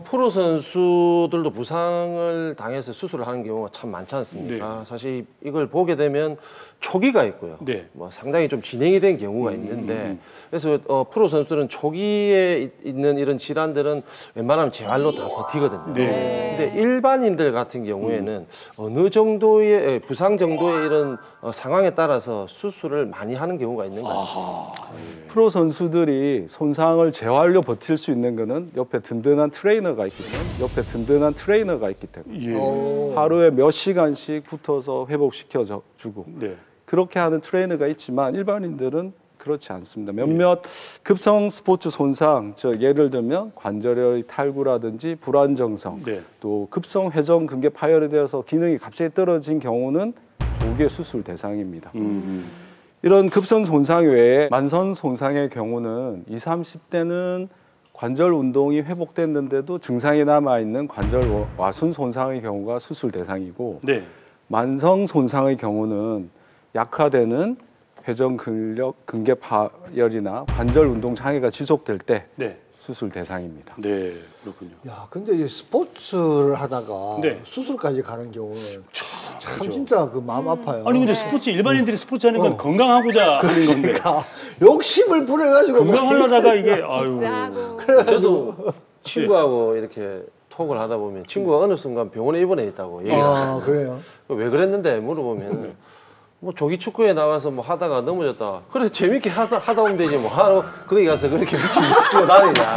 프로 선수들도 부상을 당해서 수술을 하는 경우가 참 많지 않습니까? 사실 이걸 보게 되면 초기가 있고요. 뭐 상당히 좀 진행이 된 경우가 있는데 그래서 프로 선수들은 초기에 있는 이런 질환들은 웬만하면 재활로 다 버티거든요. 근데 일반인들 같은 경우에는 어느 정도의 부상 정도의 이런 상황에 따라서 수술을 많이 하는 경우가 있는 것 같아요. 프로 선수들이 손상을 재활로 버틸 수 있는 거는 옆에 든든한 트레이너가 있기 때문에 하루에 몇 시간씩 붙어서 회복시켜 주고 그렇게 하는 트레이너가 있지만 일반인들은 그렇지 않습니다. 몇몇 급성 스포츠 손상, 예를 들면 관절의 탈구라든지 불안정성, 또 급성 회전 근개 파열이 되어서 기능이 갑자기 떨어진 경우는 조기에 수술 대상입니다. 이런 급성 손상 외에 만성 손상의 경우는 20, 30대는 관절 운동이 회복됐는데도 증상이 남아있는 관절 와순 손상의 경우가 수술 대상이고 만성 손상의 경우는 약화되는 회전 근력 근개 파열이나 관절 운동 장애가 지속될 때 수술 대상입니다. 그렇군요. 야, 근데 이 스포츠를 하다가 수술까지 가는 경우는 참 진짜 그 마음 아파요. 아니 근데 스포츠 일반인들이 스포츠 하는 건 건강하고자 하는 건데 욕심을 부려가지고 건강하려다가 이게 저도 친구하고 이렇게 톡을 하다 보면 친구가 어느 순간 병원에 입원해 있다고 얘기를 하거든요. 그래요? 왜 그랬는데 물어보면 뭐 조기 축구에 나가서 뭐 하다가 넘어졌다. 그래 재밌게 하다 오면 되지 뭐 거기 가서 그렇게 미친 뛰어 다니냐.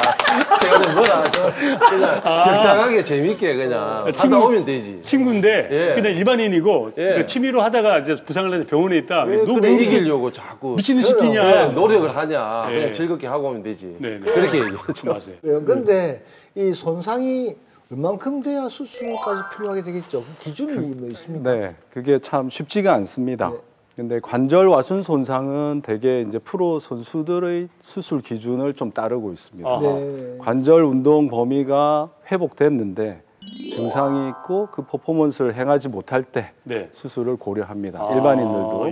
제가 좀 뭐라 그냥 적당하게 재밌게 그냥 하다 오면 되지. 친구인데 그냥 일반인이고 취미로 하다가 이제 부상을 해서 병원에 있다. 왜 그래 이기려고 자꾸 미친 듯이 뛰냐. 노력을 하냐. 그냥 즐겁게 하고 오면 되지. 그렇게 얘기하죠. 맞아요. 근데 이 손상이 얼만큼 돼야 수술까지 필요하게 되겠죠? 기준이 뭐 있습니까? 그게 참 쉽지가 않습니다. 근데 관절 와순 손상은 대개 이제 프로 선수들의 수술 기준을 좀 따르고 있습니다. 관절 운동 범위가 회복됐는데 증상이 있고 그 퍼포먼스를 행하지 못할 때 수술을 고려합니다. 일반인들도.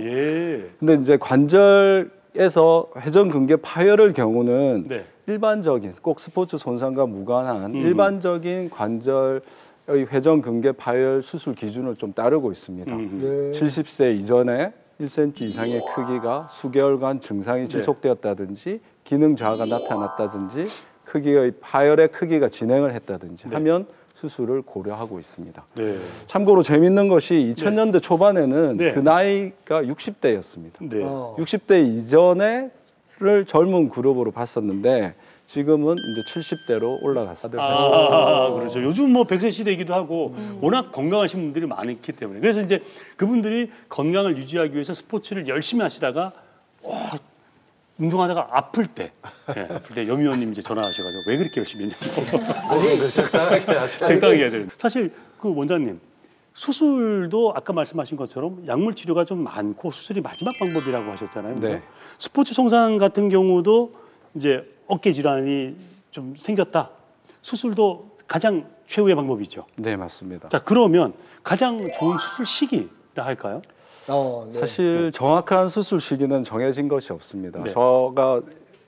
근데 이제 관절에서 회전 근개 파열의 경우는 일반적인 꼭 스포츠 손상과 무관한 일반적인 관절의 회전 근개 파열 수술 기준을 좀 따르고 있습니다. 70세 이전에 1cm 이상의 크기가 수개월간 증상이 지속되었다든지 기능 저하가 나타났다든지 크기의 파열의 크기가 진행을 했다든지 하면 수술을 고려하고 있습니다. 네. 참고로 재밌는 것이 2000년대 초반에는 네. 그 나이가 60대였습니다. 네. 60대 이전에를 젊은 그룹으로 봤었는데 지금은 이제 70대로 올라갔습니다. 그렇죠. 요즘 뭐 100세 시대이기도 하고 워낙 건강하신 분들이 많기 때문에 그래서 이제 그분들이 건강을 유지하기 위해서 스포츠를 열심히 하시다가 운동하다가 아플 때 염 의원님 이제 전화하셔가지고 왜 그렇게 열심히 했냐고. 아니, 적당하게 하셔야죠. 적당하게 해야 되는데 사실 그 원장님 수술도 아까 말씀하신 것처럼 약물 치료가 좀 많고 수술이 마지막 방법이라고 하셨잖아요. 네. 스포츠 손상 같은 경우도 이제 어깨 질환이 좀 생겼다. 수술도 가장 최후의 방법이죠. 네, 맞습니다. 자, 그러면 가장 좋은 수술 시기라 할까요? 네. 사실 정확한 수술 시기는 정해진 것이 없습니다. 네. 제가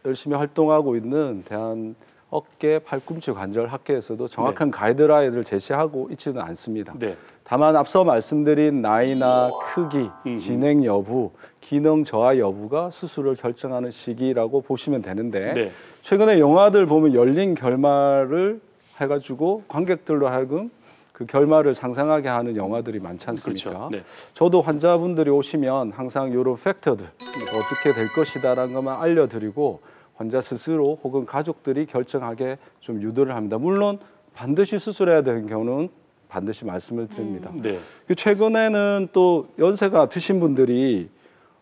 열심히 활동하고 있는 대한 어깨 팔꿈치 관절 학회에서도 정확한 가이드라인을 제시하고 있지는 않습니다. 네. 다만 앞서 말씀드린 나이나 크기, 진행 여부, 기능 저하 여부가 수술을 결정하는 시기라고 보시면 되는데 네. 최근에 영화들 보면 열린 결말을 해가지고 관객들로 하여금 그 결말을 상상하게 하는 영화들이 많지 않습니까? 그렇죠. 네. 저도 환자분들이 오시면 항상 이런 팩터들 어떻게 될 것이다라는 것만 알려드리고 환자 스스로 혹은 가족들이 결정하게 좀 유도를 합니다. 물론 반드시 수술해야 되는 경우는 반드시 말씀을 드립니다. 네. 최근에는 또 연세가 드신 분들이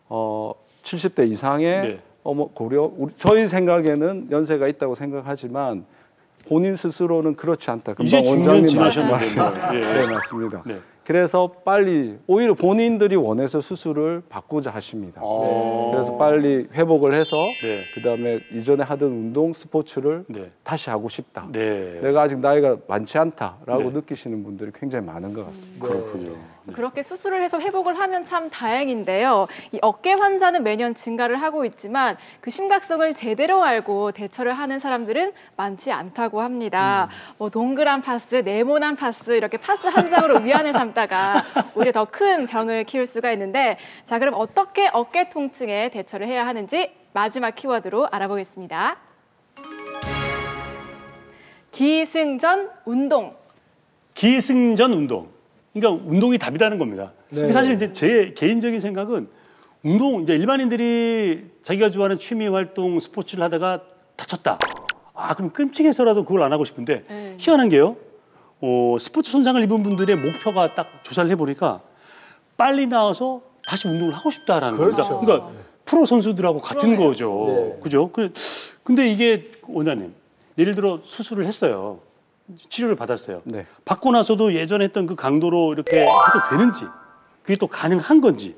70대 이상의 네. 고려 저희 생각에는 연세가 있다고 생각하지만 본인 스스로는 그렇지 않다. 이제 금방 중년 원장님 지나셨는데. 말씀하신 네. 네, 맞습니다. 네. 그래서 빨리 오히려 본인들이 원해서 수술을 받고자 하십니다. 그래서 빨리 회복을 해서 네. 그다음에 이전에 하던 운동 스포츠를 네. 다시 하고 싶다. 네. 내가 아직 나이가 많지 않다라고 네. 느끼시는 분들이 굉장히 많은 것 같습니다. 그렇군요. 그렇게 수술을 해서 회복을 하면 참 다행인데요. 이 어깨 환자는 매년 증가를 하고 있지만 그 심각성을 제대로 알고 대처를 하는 사람들은 많지 않다고 합니다. 뭐 동그란 파스, 네모난 파스 이렇게 파스 한 장으로 위안을 삼다가 오히려 더 큰 병을 키울 수가 있는데 자 그럼 어떻게 어깨 통증에 대처를 해야 하는지 마지막 키워드로 알아보겠습니다. 기승전 운동. 기승전 운동. 그러니까 운동이 답이라는 겁니다. 네. 사실 이제 제 개인적인 생각은 운동 이제 일반인들이 자기가 좋아하는 취미 활동 스포츠를 하다가 다쳤다. 그럼 끔찍해서라도 그걸 안 하고 싶은데 희한한 게요. 스포츠 손상을 입은 분들의 목표가 딱 조사를 해보니까 빨리 나와서 다시 운동을 하고 싶다라는 겁니다. 그렇죠. 그러니까 프로 선수들하고 같은 그러네요. 거죠. 네. 그죠? 근데 이게 원장님 예를 들어 수술을 했어요. 치료를 받았어요. 네. 받고 나서도 예전에 했던 그 강도로 이렇게 해도 되는지 그게 또 가능한 건지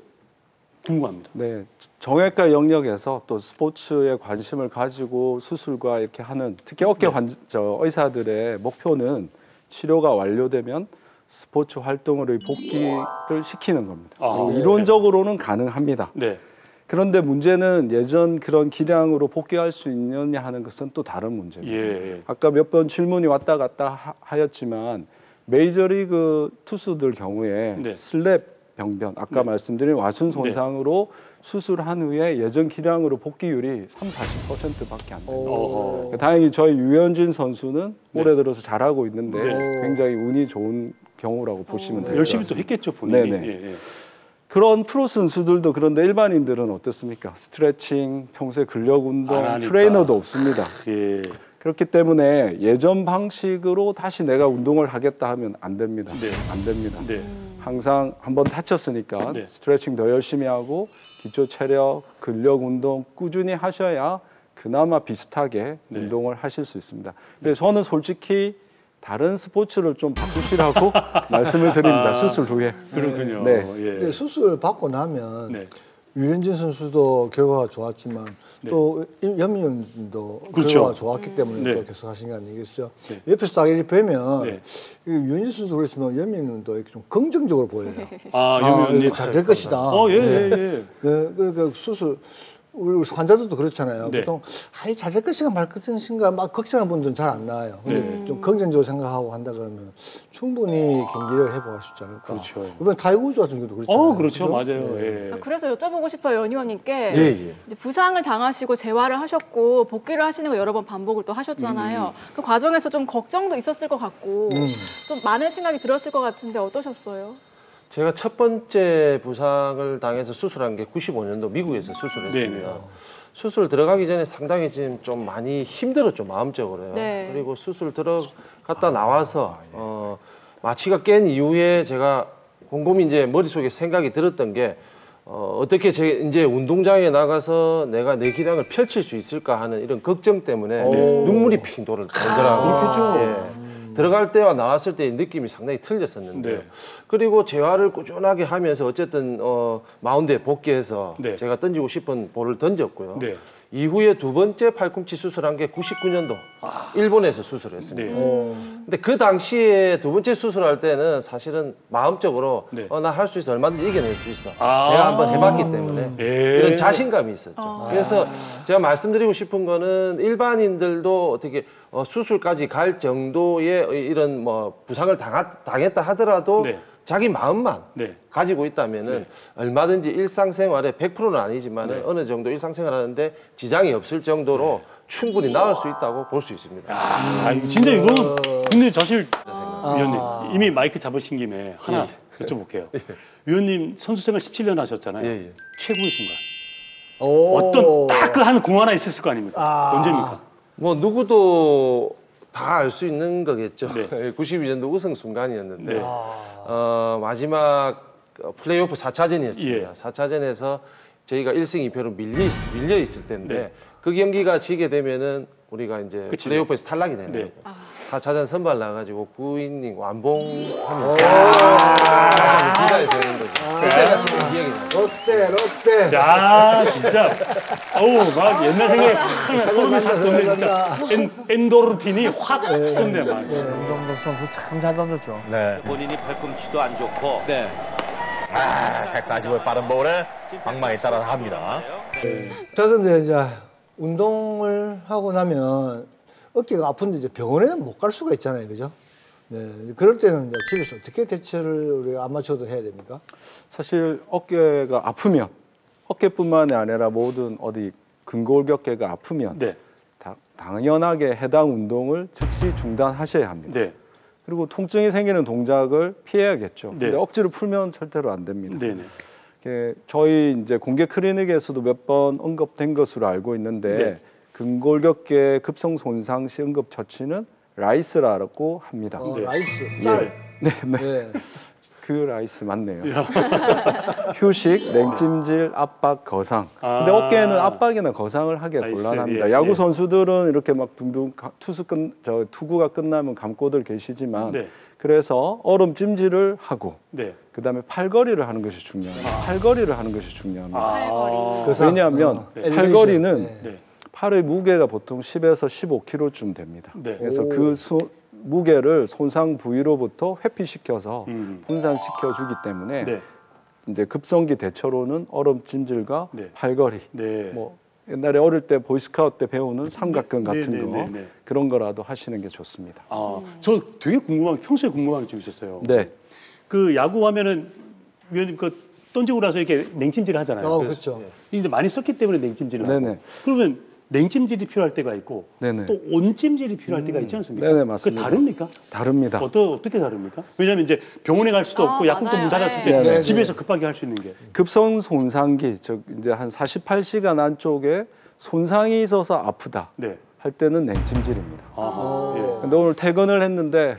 궁금합니다. 네, 정형외과 영역에서 또 스포츠에 관심을 가지고 수술과 이렇게 하는 특히 어깨 의사들의 목표는 치료가 완료되면 스포츠 활동으로의 복귀를 시키는 겁니다. 그리고 이론적으로는 가능합니다. 네. 그런데 문제는 예전 그런 기량으로 복귀할 수 있느냐 하는 것은 또 다른 문제입니다. 예. 아까 몇 번 질문이 왔다 갔다 하였지만 메이저리그 투수들 경우에 네. 슬랩 병변, 아까 말씀드린 와순 손상으로 수술한 후에 예전 기량으로 복귀율이 30-40%밖에 안 됩니다. 다행히 저희 유현진 선수는 올해 들어서 잘하고 있는데 굉장히 운이 좋은 경우라고 보시면 돼요. 열심히 또 했겠죠 본인이. 네네. 예. 그런 프로 선수들도 그런데 일반인들은 어떻습니까? 스트레칭, 평소에 근력 안 운동, 하니까. 트레이너도 없습니다. 예. 그렇기 때문에 예전 방식으로 다시 내가 운동을 하겠다 하면 안 됩니다. 네. 안 됩니다. 네. 항상 한번 다쳤으니까 네. 스트레칭 더 열심히 하고 기초 체력, 근력 운동 꾸준히 하셔야 그나마 비슷하게 네. 운동을 하실 수 있습니다. 그래서 저는 솔직히 다른 스포츠를 좀 바꾸시라고 말씀을 드립니다. 수술 후에. 그렇군요. 네. 예. 근데 수술 받고 나면 네. 유현진 선수도 결과가 좋았지만 또 염민도 그렇죠. 결과가 좋았기 때문에 네. 또 계속 하신 게 아니겠어요? 네. 옆에서 딱 이렇게 뵈면 네. 유현진 선수 그렇지만 염민도 이렇게 좀 긍정적으로 보여요. 염 의원님 잘 될 것이다. 예. 네, 그러니까 수술 우리 환자들도 그렇잖아요. 네. 보통 아이 잘 될 것인가 말 것인가 막 걱정하는 분들은 잘 안 나와요. 근데 네. 좀 긍정적으로 생각하고 한다 그러면 충분히 경기를 해보갈 수 있지 않을까. 그렇죠. 이번 타이거 우즈 같은 경우도 그렇잖아요. 그렇죠. 그죠? 맞아요. 네. 예. 그래서 여쭤보고 싶어요, 연 의원님께. 예. 이제 부상을 당하시고 재활을 하셨고 복귀를 하시는 거 여러 번 반복을 또 하셨잖아요. 그 과정에서 좀 걱정도 있었을 것 같고 좀 많은 생각이 들었을 것 같은데 어떠셨어요? 제가 첫 번째 부상을 당해서 수술한 게 95년도 미국에서 수술했습니다. 네네. 수술 들어가기 전에 상당히 지금 좀 많이 힘들었죠, 마음적으로요. 네. 그리고 수술 들어갔다 나와서 마취가 깬 이후에 제가 곰곰이 이제 머릿속에 생각이 들었던 게 어떻게 이제 운동장에 나가서 내가 내 기량을 펼칠 수 있을까 하는 이런 걱정 때문에 눈물이 핑 돌더라고요. 예. 들어갈 때와 나왔을 때의 느낌이 상당히 틀렸었는데 네. 그리고 재활을 꾸준하게 하면서 어쨌든 마운드에 복귀해서 네. 제가 던지고 싶은 볼을 던졌고요. 네. 이후에 두 번째 팔꿈치 수술한 게 99년도 일본에서 수술했습니다. 네. 근데 그 당시에 두 번째 수술할 때는 사실은 마음적으로 네. 나 할 수 있어, 얼마든지 이겨낼 수 있어. 아. 내가 한번 해봤기 때문에 예. 이런 자신감이 있었죠. 그래서 제가 말씀드리고 싶은 거는 일반인들도 어떻게 수술까지 갈 정도의 이런 뭐 부상을 당했다 하더라도 네. 자기 마음만 네. 가지고 있다면은 얼마든지 일상생활에 100%는 아니지만 어느 정도 일상생활하는데 지장이 없을 정도로 충분히 나을 수 있다고 볼 수 있습니다. 진짜 이거 근데 사실 위원님 이미 마이크 잡으신 김에 하나 여쭤볼게요. 위원님 선수 생활 17년 하셨잖아요. 예, 예. 최고의 순간. 어떤 딱 그 한 공 하나 있었을 거 아닙니까? 언제입니까? 뭐 누구도 다 알 수 있는 거겠죠. 네. 92년도 우승 순간이었는데 네. 마지막 플레이오프 4차전이었습니다. 예. 4차전에서 저희가 1승 2패로 밀려 있을 때인데 네. 그 경기가 지게 되면은 우리가 이제 그치죠. 플레이오프에서 탈락이 되네요. 네. 4차전 선발 나가지고 9이닝 완봉하면서 다시 한번 기사에서 이런 거죠. 그때가 지금 기억이 나요. 롯데. 야 진짜 어우 막 옛날 생각에 확 소름이 싹 돋네 진짜. 엔도르핀이 확 솟네 막. 운동도 선수 참 잘 던졌죠. 네. 본인이 팔꿈치도 안 좋고. 네. 145의 빠른 볼에 방망이 따라 합니다. 저도 이제 운동을 하고 나면 어깨가 아픈데 이제 병원에는 못 갈 수가 있잖아요, 그죠? 네, 그럴 때는 이제 집에서 어떻게 대처를 우리가 아마추어들 해야 됩니까? 사실 어깨가 아프면 어깨뿐만이 아니라 모든 어디 근골격계가 아프면 네. 당연하게 해당 운동을 즉시 중단하셔야 합니다. 네. 그리고 통증이 생기는 동작을 피해야겠죠. 네. 근데 억지로 풀면 절대로 안 됩니다. 네네. 저희 이제 공개 클리닉에서도 몇 번 언급된 것으로 알고 있는데 네. 근골격계 급성 손상 시 응급 처치는 라이스라고 합니다. 라이스, 쌀. 네. 네. 그 라이스 맞네요. 휴식, 냉찜질, 압박, 거상. 근데 어깨는 압박이나 거상을 하기가 라이스, 곤란합니다. 예, 야구 예. 선수들은 이렇게 막 둥둥 투구가 끝나면 감고들 계시지만 네. 그래서 얼음 찜질을 하고 네. 그다음에 팔걸이를 하는 것이 중요합니다. 팔걸이를 하는 것이 중요합니다. 팔걸이. 거상. 왜냐하면 엘리베이션. 팔걸이는 네. 팔의 무게가 보통 10에서 15kg쯤 됩니다. 네. 그래서 그 무게를 손상 부위로부터 회피시켜서 음. 분산시켜 주기 때문에 네. 이제 급성기 대처로는 얼음 찜질과 네. 팔걸이, 네. 뭐 옛날에 어릴 때 보이스카우트 때 배우는 삼각근 네, 같은 네, 거 네, 네. 그런 거라도 하시는 게 좋습니다. 저 되게 평소에 궁금한 게 좀 있었어요. 네, 그 야구 하면은 위원님 그 던지고 나서 이렇게 냉찜질을 하잖아요. 그렇죠. 이제 많이 썼기 때문에 냉찜질을 하고. 네네. 그러면 냉찜질이 필요할 때가 있고 네네. 또 온찜질이 필요할 때가 있지 않습니까? 네네, 맞습니다. 그 다릅니까? 다릅니다. 어떻게 다릅니까? 왜냐하면 이제 병원에 갈 수도 없고 약국도 맞아요. 문 닫았을 네. 때 네, 집에서 급하게 할 수 있는 게. 급성 손상기, 즉 이제 한 48시간 안쪽에 손상이 있어서 아프다 네. 할 때는 냉찜질입니다. 아하. 예. 근데 오늘 퇴근을 했는데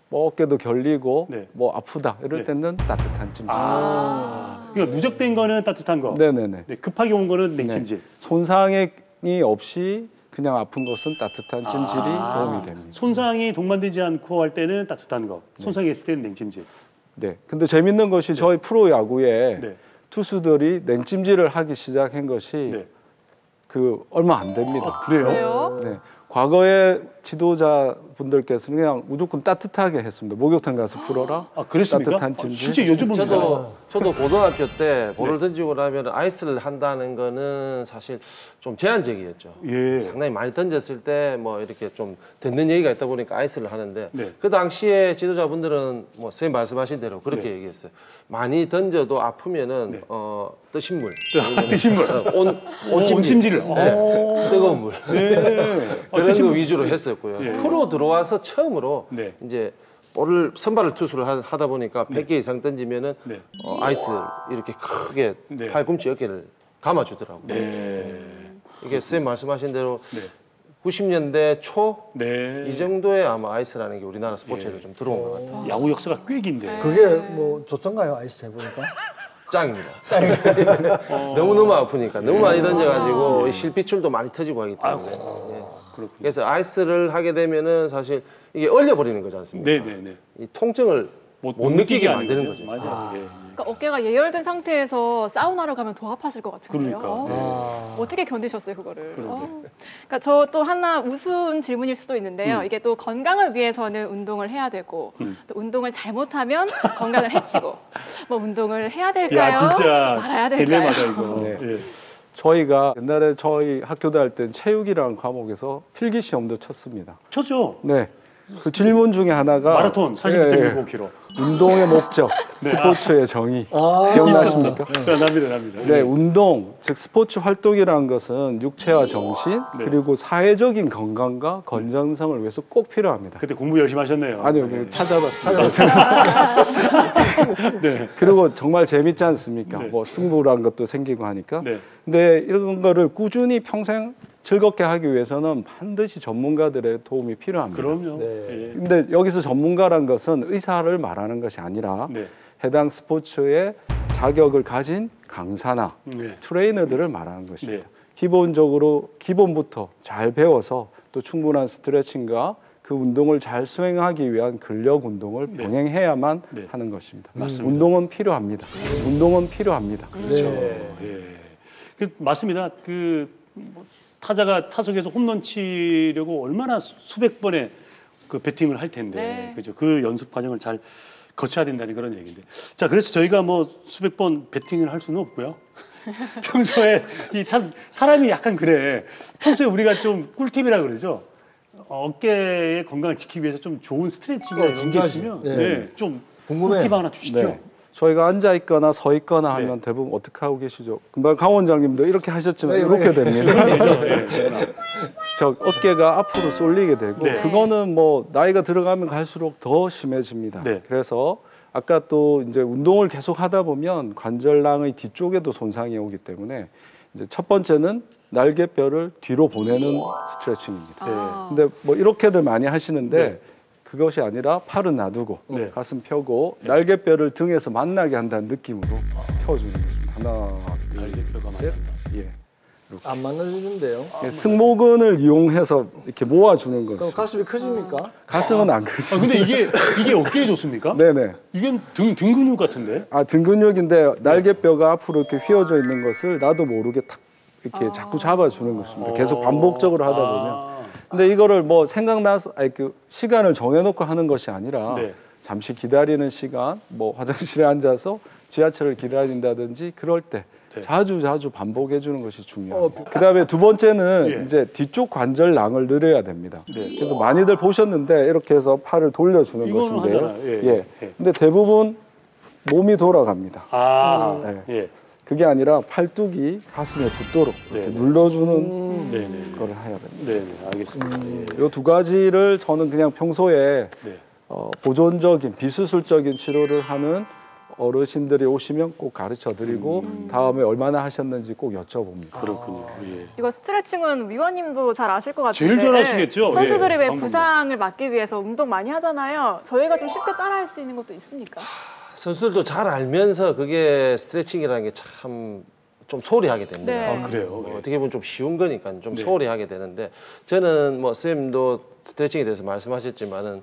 뭐 어깨도 결리고 네. 뭐 아프다 이럴 네. 때는 따뜻한 찜질. 그러니까 누적된 거는 따뜻한 거. 네네네. 네, 급하게 온 거는 냉찜질. 네. 손상이 없이 그냥 아픈 것은 따뜻한 찜질이 도움이 됩니다. 손상이 동반되지 않고 할 때는 따뜻한 거. 손상이 있을 때는 냉찜질. 네. 근데 재밌는 것이 저희 프로 야구에 네. 투수들이 냉찜질을 하기 시작한 것이 네. 그 얼마 안 됩니다. 그래요? 그래요? 네. 과거의 지도자분들께서는 그냥 무조건 따뜻하게 했습니다. 목욕탕 가서 풀어라. 아, 그랬습니까? 따뜻한 찜질. 진짜 요즘은 저도 고등학교 때 볼을 던지고 나면 아이스를 한다는 거는 사실 좀 제한적이었죠. 예. 상당히 많이 던졌을 때 뭐 이렇게 좀 듣는 얘기가 있다 보니까 아이스를 하는데 네. 그 당시에 지도자분들은 뭐 선생님 말씀하신 대로 그렇게 얘기했어요. 많이 던져도 아프면은 뜨신 물, 드신 물, 온찜질을 뜨거운 물 네. 그런 거 위주로 했었고요. 예. 프로 들어와서 처음으로 네. 이제 볼을 선발을 투수를 하다 보니까 100개 이상 던지면은 네. 아이스 이렇게 크게 네. 팔꿈치 어깨를 감아주더라고요. 이게 선생님 말씀하신 대로 네. 90년대 초 이 네. 정도의 아마 아이스라는 게 우리나라 스포츠에도 좀 들어온 것 같아요. 야구 역사가 꽤 긴데. 그게 뭐 좋던가요? 아이스 해보니까? 짱입니다. 너무너무 아프니까 너무 많이 던져가지고 이 실핏줄도 많이 터지고 하기 때문에. 그렇군요. 그래서 아이스를 하게 되면은 사실 이게 얼려버리는 거지 않습니까? 네네네. 이 통증을 못 느끼게 만드는 거죠. 맞아요. 예. 그러니까 어깨가 예열된 상태에서 사우나를 가면 더 아팠을 것 같은데요. 그러니까. 어떻게 견디셨어요, 그거를? 그러니까 저 또 하나 우스운 질문일 수도 있는데요. 이게 또 건강을 위해서는 운동을 해야 되고 또 운동을 잘못하면 건강을 해치고 뭐 운동을 해야 될까요? 야, 진짜 말아야 될까요? 딜레마다 이거. 네. 예. 저희가 옛날에 저희 학교 다닐 때 체육이라는 과목에서 필기 시험도 쳤습니다. 쳤죠. 네. 그 질문 중에 하나가 마라톤 42.15km. 운동의 목적, 스포츠의 정의. 아, 기억나십니까? 납니다. 네, 운동, 즉 스포츠 활동이라는 것은 육체와 정신 그리고 사회적인 건강과 건전성을 위해서 꼭 필요합니다. 그때 공부 열심히 하셨네요. 아니요, 찾아봤습니다. 네. 그리고 정말 재밌지 않습니까? 네. 뭐 승부라는 것도 생기고 하니까. 네. 근데 이런 거를 꾸준히 평생 즐겁게 하기 위해서는 반드시 전문가들의 도움이 필요합니다. 그럼요. 네. 예. 근데 여기서 전문가란 것은 의사를 말하는 것이 아니라 네. 해당 스포츠의 자격을 가진 강사나 네. 트레이너들을 말하는 것입니다. 네. 기본적으로 기본부터 잘 배워서 또 충분한 스트레칭과 그 운동을 잘 수행하기 위한 근력 운동을 네. 병행해야만 네. 하는 것입니다. 맞습니다. 운동은 필요합니다. 운동은 필요합니다. 네. 예. 맞습니다. 뭐 타자가 타석에서 홈런 치려고 얼마나 수백 번의 그 배팅을 할 텐데, 네. 그죠? 그 연습 과정을 잘 거쳐야 된다는 그런 얘기인데. 자, 그래서 저희가 뭐 수백 번 배팅을 할 수는 없고요. 평소에 이 참 사람이 약간 그래. 평소에 우리가 좀 꿀팁이라 그러죠. 어깨의 건강을 지키기 위해서 좀 좋은 스트레칭이나 이런 게 중요하지. 있으면 네. 네, 좀 궁금해. 꿀팁 하나 주십시오. 네. 저희가 앉아 있거나 서 있거나 네. 하면 대부분 어떻게 하고 계시죠? 금방 강 원장님도 이렇게 하셨지만 네, 이렇게 네. 됩니다. 저 어깨가 앞으로 쏠리게 되고 네. 그거는 뭐 나이가 들어가면 갈수록 더 심해집니다. 네. 그래서 아까 또 이제 운동을 계속 하다 보면 관절낭의 뒤쪽에도 손상이 오기 때문에 이제 첫 번째는 날개뼈를 뒤로 보내는 스트레칭입니다. 아. 근데 뭐 이렇게들 많이 하시는데 그것이 아니라 팔은 놔두고 네. 가슴 펴고 날개뼈를 등에서 만나게 한다는 느낌으로 펴주는 것입니다. 하나, 둘, 날개뼈가 셋. 만난다. 예. 안 만나지는데요. 예, 승모근을 이용해서 이렇게 모아주는 그럼 거죠. 가슴이 커집니까? 가슴은 안 크죠. 아, 근데 이게 어깨에 좋습니까? 네네. 이건 등 근육 같은데? 아, 등 근육인데 날개뼈가 앞으로 이렇게 휘어져 있는 것을 나도 모르게 탁 이렇게 자꾸 잡아주는 것입니다. 계속 반복적으로 하다 보면. 근데 이거를 뭐 생각나서 그 시간을 정해놓고 하는 것이 아니라 네. 잠시 기다리는 시간, 뭐 화장실에 앉아서 지하철을 기다린다든지 그럴 때 네. 자주 반복해 주는 것이 중요합니다. 그다음에 두 번째는 예. 이제 뒤쪽 관절낭을 늘려야 됩니다. 네. 그래서 많이들 보셨는데 이렇게 해서 팔을 돌려주는 이거는 것인데요. 하잖아요. 예, 예. 예. 근데 대부분 몸이 돌아갑니다. 네. 예. 그게 아니라 팔뚝이 가슴에 붙도록 이렇게 네. 눌러주는 네네. 걸 해야 됩니다. 네, 알겠습니다. 이 두 가지를 저는 그냥 평소에 네. 보존적인 비수술적인 치료를 하는 어르신들이 오시면 꼭 가르쳐 드리고 다음에 얼마나 하셨는지 꼭 여쭤봅니다. 그렇군요. 예. 이거 스트레칭은 위원님도 잘 아실 것 같은데 제일 잘 아시겠죠? 선수들이 예, 왜 방법은. 부상을 막기 위해서 운동 많이 하잖아요. 저희가 좀 쉽게 따라할 수 있는 것도 있습니까? 선수들도 잘 알면서 그게 스트레칭이라는 게 참 좀 소홀히 하게 됩니다. 네. 아, 그래요? 예. 어떻게 보면 좀 쉬운 거니까 좀 네. 소홀히 하게 되는데 저는 뭐 쌤도 스트레칭에 대해서 말씀하셨지만은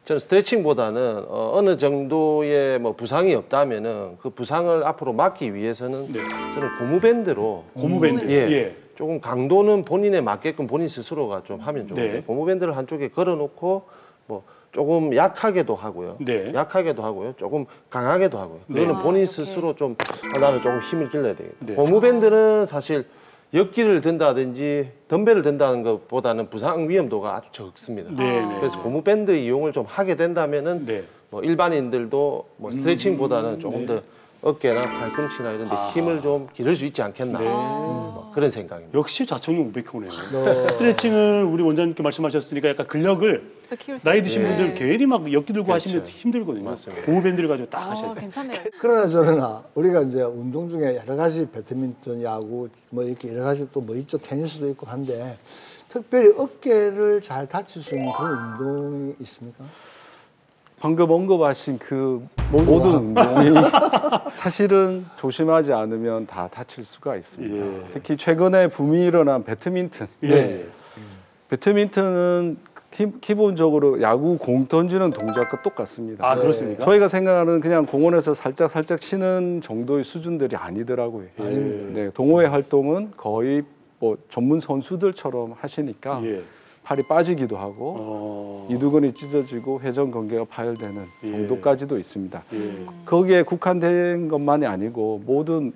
저는 스트레칭보다는 어느 정도의 뭐 부상이 없다면은 그 부상을 앞으로 막기 위해서는 네. 저는 고무밴드로 고무밴드. 예. 예. 조금 강도는 본인에 맞게끔 본인 스스로가 좀 하면 좋은데 네. 고무밴드를 한쪽에 걸어놓고 뭐 조금 약하게도 하고요. 네. 약하게도 하고요. 조금 강하게도 하고요. 그거는 네. 본인 아, 스스로 좀 나는 조금 힘을 길러야 되겠다. 네. 고무밴드는 사실 역기를 든다든지 덤벨을 든다는 것보다는 부상 위험도가 아주 적습니다. 네, 네. 그래서 고무밴드 이용을 좀 하게 된다면은 네. 뭐 일반인들도 뭐 스트레칭보다는 조금 더 어깨나 팔꿈치나 이런 데 힘을 좀 기를 수 있지 않겠나 뭐 그런 생각입니다. 역시 좌청용 500kg네요. 스트레칭을 우리 원장님께 말씀하셨으니까 약간 근력을 또 키울 수 나이 있게. 드신 분들 괜히 막 역기 들고 그렇죠. 하시면 힘들거든요. 맞습니다. 고무밴드를 가지고 딱 하셔야 돼요. 괜찮네요. 그러나 저러나 우리가 이제 운동 중에 여러 가지 배드민턴, 야구 뭐 이렇게 여러 가지 또 뭐 있죠. 테니스도 있고 한데 특별히 어깨를 잘 다칠 수 있는 그런 운동이 있습니까? 방금 언급하신 그 모든 운동이 사실은 조심하지 않으면 다 다칠 수가 있습니다. 예. 특히 최근에 붐이 일어난 배드민턴. 예. 배드민턴은 기본적으로 야구 공 던지는 동작과 똑같습니다. 아, 그렇습니까? 저희가 생각하는 그냥 공원에서 살짝 치는 정도의 수준들이 아니더라고요. 네, 동호회 활동은 거의 뭐 전문 선수들처럼 하시니까 예. 팔이 빠지기도 하고 이두근이 찢어지고 회전근개가 파열되는 예. 정도까지도 있습니다. 예. 거기에 국한된 것만이 아니고 모든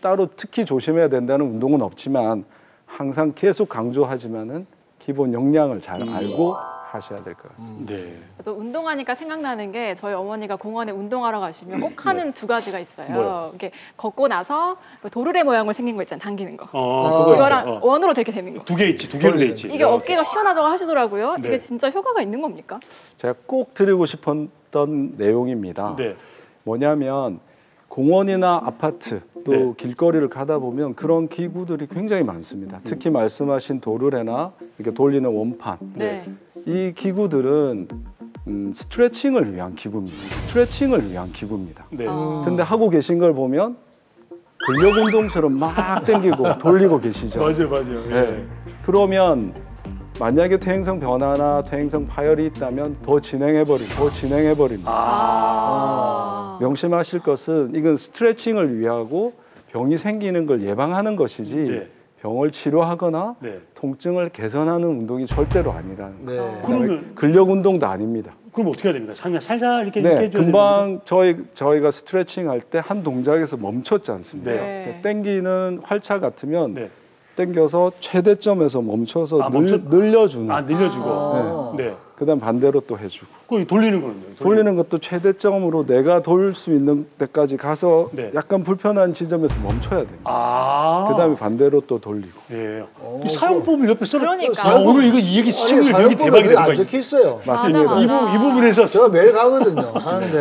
따로 특히 조심해야 된다는 운동은 없지만 항상 계속 강조하지만은 기본 역량을 잘 알고 하셔야 될 것 같습니다. 네. 또 운동하니까 생각나는 게 저희 어머니가 공원에 운동하러 가시면 꼭 하는 두 가지가 있어요. 뭐요? 이렇게 걷고 나서 도르래 모양으로 생긴 거 있잖아요. 당기는 거. 그거 이거랑 있어요. 원으로 이렇게 되는 거. 두 개 있지, 두 개로 돼 있지. 이게 어깨가 시원하다고 하시더라고요. 네. 이게 진짜 효과가 있는 겁니까? 제가 꼭 드리고 싶었던 내용입니다. 네. 뭐냐면 공원이나 아파트 또 네. 길거리를 가다 보면 그런 기구들이 굉장히 많습니다. 특히 말씀하신 도르래나 이렇게 돌리는 원판. 네. 이 기구들은 스트레칭을 위한 기구입니다. 스트레칭을 위한 기구입니다. 네. 근데 하고 계신 걸 보면 근력 운동처럼 막 당기고 돌리고 계시죠. 맞아요. 네. 그러면 만약에 퇴행성 변화나 퇴행성 파열이 있다면 더 진행해버립니다. 명심하실 것은 이건 스트레칭을 위하고 병이 생기는 걸 예방하는 것이지 네. 병을 치료하거나 네. 통증을 개선하는 운동이 절대로 아니라는 거예요. 네. 그러면 근력 운동도 아닙니다. 그럼 어떻게 해야 됩니까? 그냥 살살 이렇게 네, 해줘야 금방 저희가 스트레칭 할 때 한 동작에서 멈췄지 않습니까? 네. 땡기는 활차 같으면 네. 땡겨서 최대점에서 멈춰서 아, 멈춰- 늘려주는. 늘려주고. 네. 그다음 반대로 또 해주고. 그 돌리는 거는요? 돌리는 것도 최대점으로 내가 돌 수 있는 데까지 가서 네. 약간 불편한 지점에서 멈춰야 됩니다. 그다음에 반대로 또 돌리고. 예. 이 사용법을 옆에 써놓. 그러니까. 아, 오늘 이거 이 얘기 시청률 여기 대박이 안 될 적혀 있어요. 맞습니다. 맞아. 이 부분에서 제가 매일 가거든요. 하는데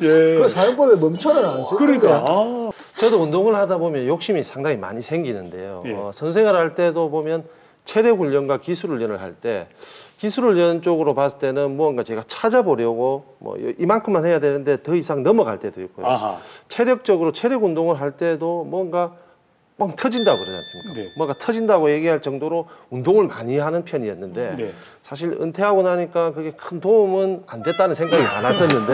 예. 그 사용법에 멈춰는 안 써요. 그러니까. 저도 운동을 하다 보면 욕심이 상당히 많이 생기는데요. 예. 선생활 할 때도 보면 체력 훈련과 기술 훈련을 할 때 기술 훈련 쪽으로 봤을 때는 뭔가 제가 찾아보려고 뭐 이만큼만 해야 되는데 더 이상 넘어갈 때도 있고요. 아하. 체력적으로 체력 운동을 할 때도 뭔가 뻥 터진다고 그러지 않습니까? 네. 뭔가 터진다고 얘기할 정도로 운동을 많이 하는 편이었는데 네. 사실 은퇴하고 나니까 그게 큰 도움은 안 됐다는 생각이 많았었는데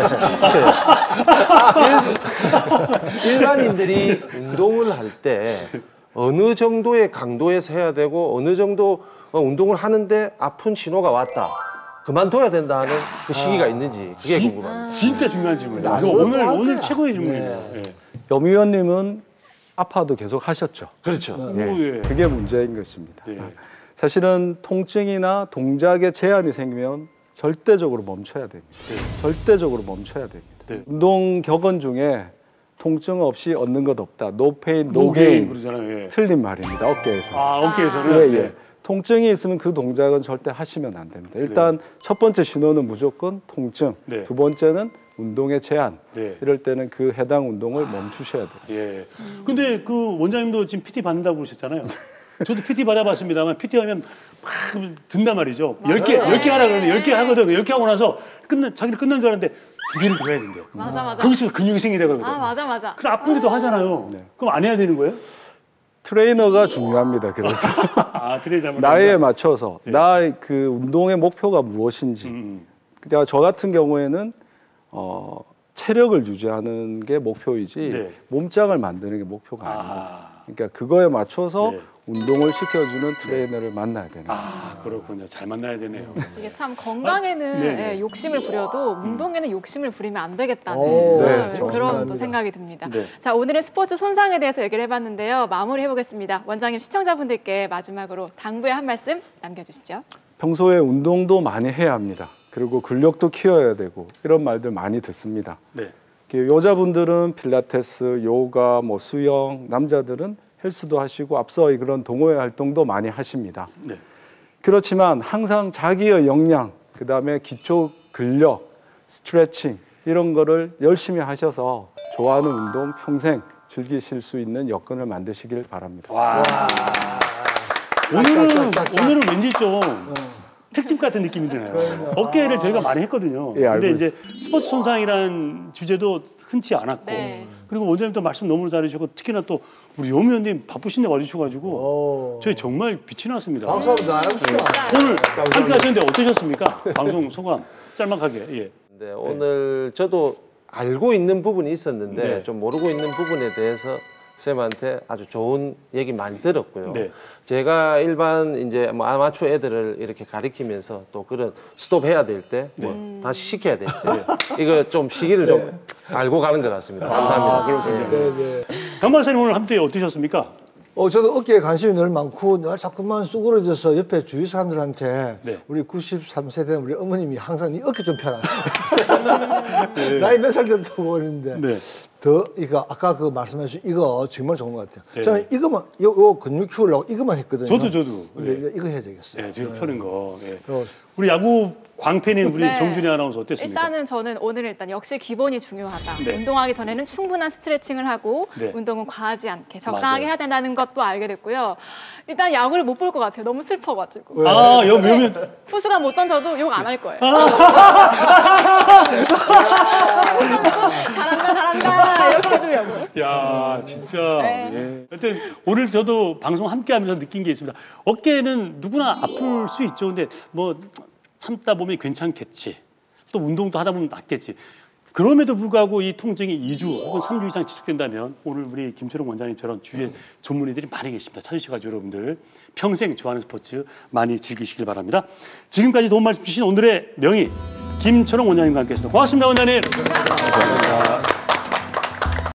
일반인들이 운동을 할 때 어느 정도의 강도에서 해야 되고 어느 정도 운동을 하는데 아픈 신호가 왔다. 그만둬야 된다는 그 시기가 있는지 그게 궁금합니다. 진짜 중요한 질문이에요. 아, 이거 그것도 오늘 할 오늘 거야. 최고의 질문이에요. 예. 염 의원님은 아파도 계속 하셨죠. 그렇죠. 예, 오, 예. 그게 문제인 것입니다. 예. 사실은 통증이나 동작에 제한이 생기면 절대적으로 멈춰야 됩니다. 절대적으로 멈춰야 됩니다. 네. 운동 격언 중에 통증 없이 얻는 것 없다. No pain, no 노게인 gain. 그러잖아요. 예. 틀린 말입니다. 어깨에서. 어깨에서는. 예, 예. 예. 통증이 있으면 그 동작은 절대 하시면 안 됩니다. 일단 첫 번째 신호는 무조건 통증. 네. 두 번째는 운동의 제한. 네. 이럴 때는 그 해당 운동을 멈추셔야 돼요. 예. 근데 그 원장님도 지금 PT 받는다고 그러셨잖아요. 저도 PT 받아봤습니다만 PT 하면 막 든단 말이죠. 10개 하라 그러면 10개 하거든요. 10개 하고 나서 자기는 끝난 줄 알았는데 2개를 더 해야 된대요. 맞아. 거기서 근육이 생기라고 하거든요. 맞아. 그럼 아픈데도 하잖아요. 네. 그럼 안 해야 되는 거예요? 트레이너가 중요합니다. 그래서 트레이 잘못 나이에 맞춰서 나의 그 운동의 목표가 무엇인지. 그러니까 저 같은 경우에는 체력을 유지하는 게 목표이지 네. 몸짱을 만드는 게 목표가 아닙니다. 그러니까 그거에 맞춰서 네. 운동을 시켜주는 트레이너를 만나야 되는 거예요. 아, 그렇군요. 잘 만나야 되네요. 이게 참 건강에는 네네. 예, 욕심을 부려도 운동에는 욕심을 부리면 안 되겠다는 오, 네, 그런 또 좋습니다. 생각이 듭니다. 네. 자, 오늘은 스포츠 손상에 대해서 얘기를 해봤는데요. 마무리 해보겠습니다. 원장님, 시청자분들께 마지막으로 당부의 한 말씀 남겨주시죠. 평소에 운동도 많이 해야 합니다. 그리고 근력도 키워야 되고 이런 말들 많이 듣습니다. 네. 여자분들은 필라테스, 요가, 뭐 수영, 남자들은 헬스도 하시고 앞서 그런 동호회 활동도 많이 하십니다. 네. 그렇지만 항상 자기의 역량, 그다음에 기초 근력, 스트레칭 이런 거를 열심히 하셔서 좋아하는 운동 평생 즐기실 수 있는 여건을 만드시길 바랍니다. 와. 오늘은 왠지 좀 특집 같은 느낌이 드네요. 어깨를 저희가 많이 했거든요. 예, 알고 근데 이제 스포츠 손상이라는 주제도 흔치 않았고 네. 그리고 원장님도 말씀 너무 잘해주시고 특히나 또 우리 여미 의원님 바쁘신데 와주셔가지고 저희 정말 빛이 났습니다. 박수 한번 나눠주시죠. 오늘 함께 하셨는데 어떠셨습니까? 방송 소감 짤막하게. 예. 네, 오늘 저도 알고 있는 부분이 있었는데 네. 좀 모르고 있는 부분에 대해서 쌤한테 아주 좋은 얘기 많이 들었고요. 네. 제가 일반 이제 뭐 아마추어 애들을 이렇게 가리키면서 또 그런 스톱해야 될 때 뭐 다시 시켜야 될 때 이거 좀 시기를 좀 알고 가는 것 같습니다. 감사합니다. 그렇군요. 강 박사님 오늘 함께 어떠셨습니까? 저도 어깨에 관심이 늘 많고 늘 자꾸만 쭈그러져서 옆에 주위 사람들한테 네. 우리 93세대 우리 어머님이 항상 이 어깨 좀 펴라. 나이 몇 살 됐다고 그러는데 네. 더 이거 아까 그 말씀하신 이거 정말 좋은 것 같아요. 네. 저는 이거만 요 근육 키우려고 이거만 했거든요. 저도. 근데 네. 이거 해야 되겠어요. 네, 뒤로 펴는 거. 예. 어. 우리 야구 광팬인 우리 네. 정준희 아나운서 어땠습니까? 일단은 저는 오늘 일단 역시 기본이 중요하다. 네. 운동하기 전에는 충분한 스트레칭을 하고 네. 운동은 과하지 않게 적당하게 맞아요. 해야 된다는 것도 알게 됐고요. 일단 야구를 못 볼 것 같아요. 너무 슬퍼가지고. 아, 여기 투수가 못 던져도 욕 안 할 거예요. 잘한다 이렇게 해주려고. 야, 진짜. 네. 예. 하여튼 오늘 저도 방송 함께 하면서 느낀 게 있습니다. 어깨는 누구나 아플 수 있죠. 근데 뭐 참다 보면 괜찮겠지. 또 운동도 하다 보면 낫겠지. 그럼에도 불구하고 이 통증이 2주 혹은 3주 이상 지속된다면 오늘 우리 김초롱 원장님처럼 주위에 전문의들이 많이 계십니다. 찾으셔가지고 여러분들 평생 좋아하는 스포츠 많이 즐기시길 바랍니다. 지금까지 도움 말씀 주신 오늘의 명의 김초롱 원장님과 함께했습니다. 고맙습니다, 원장님. 감사합니다.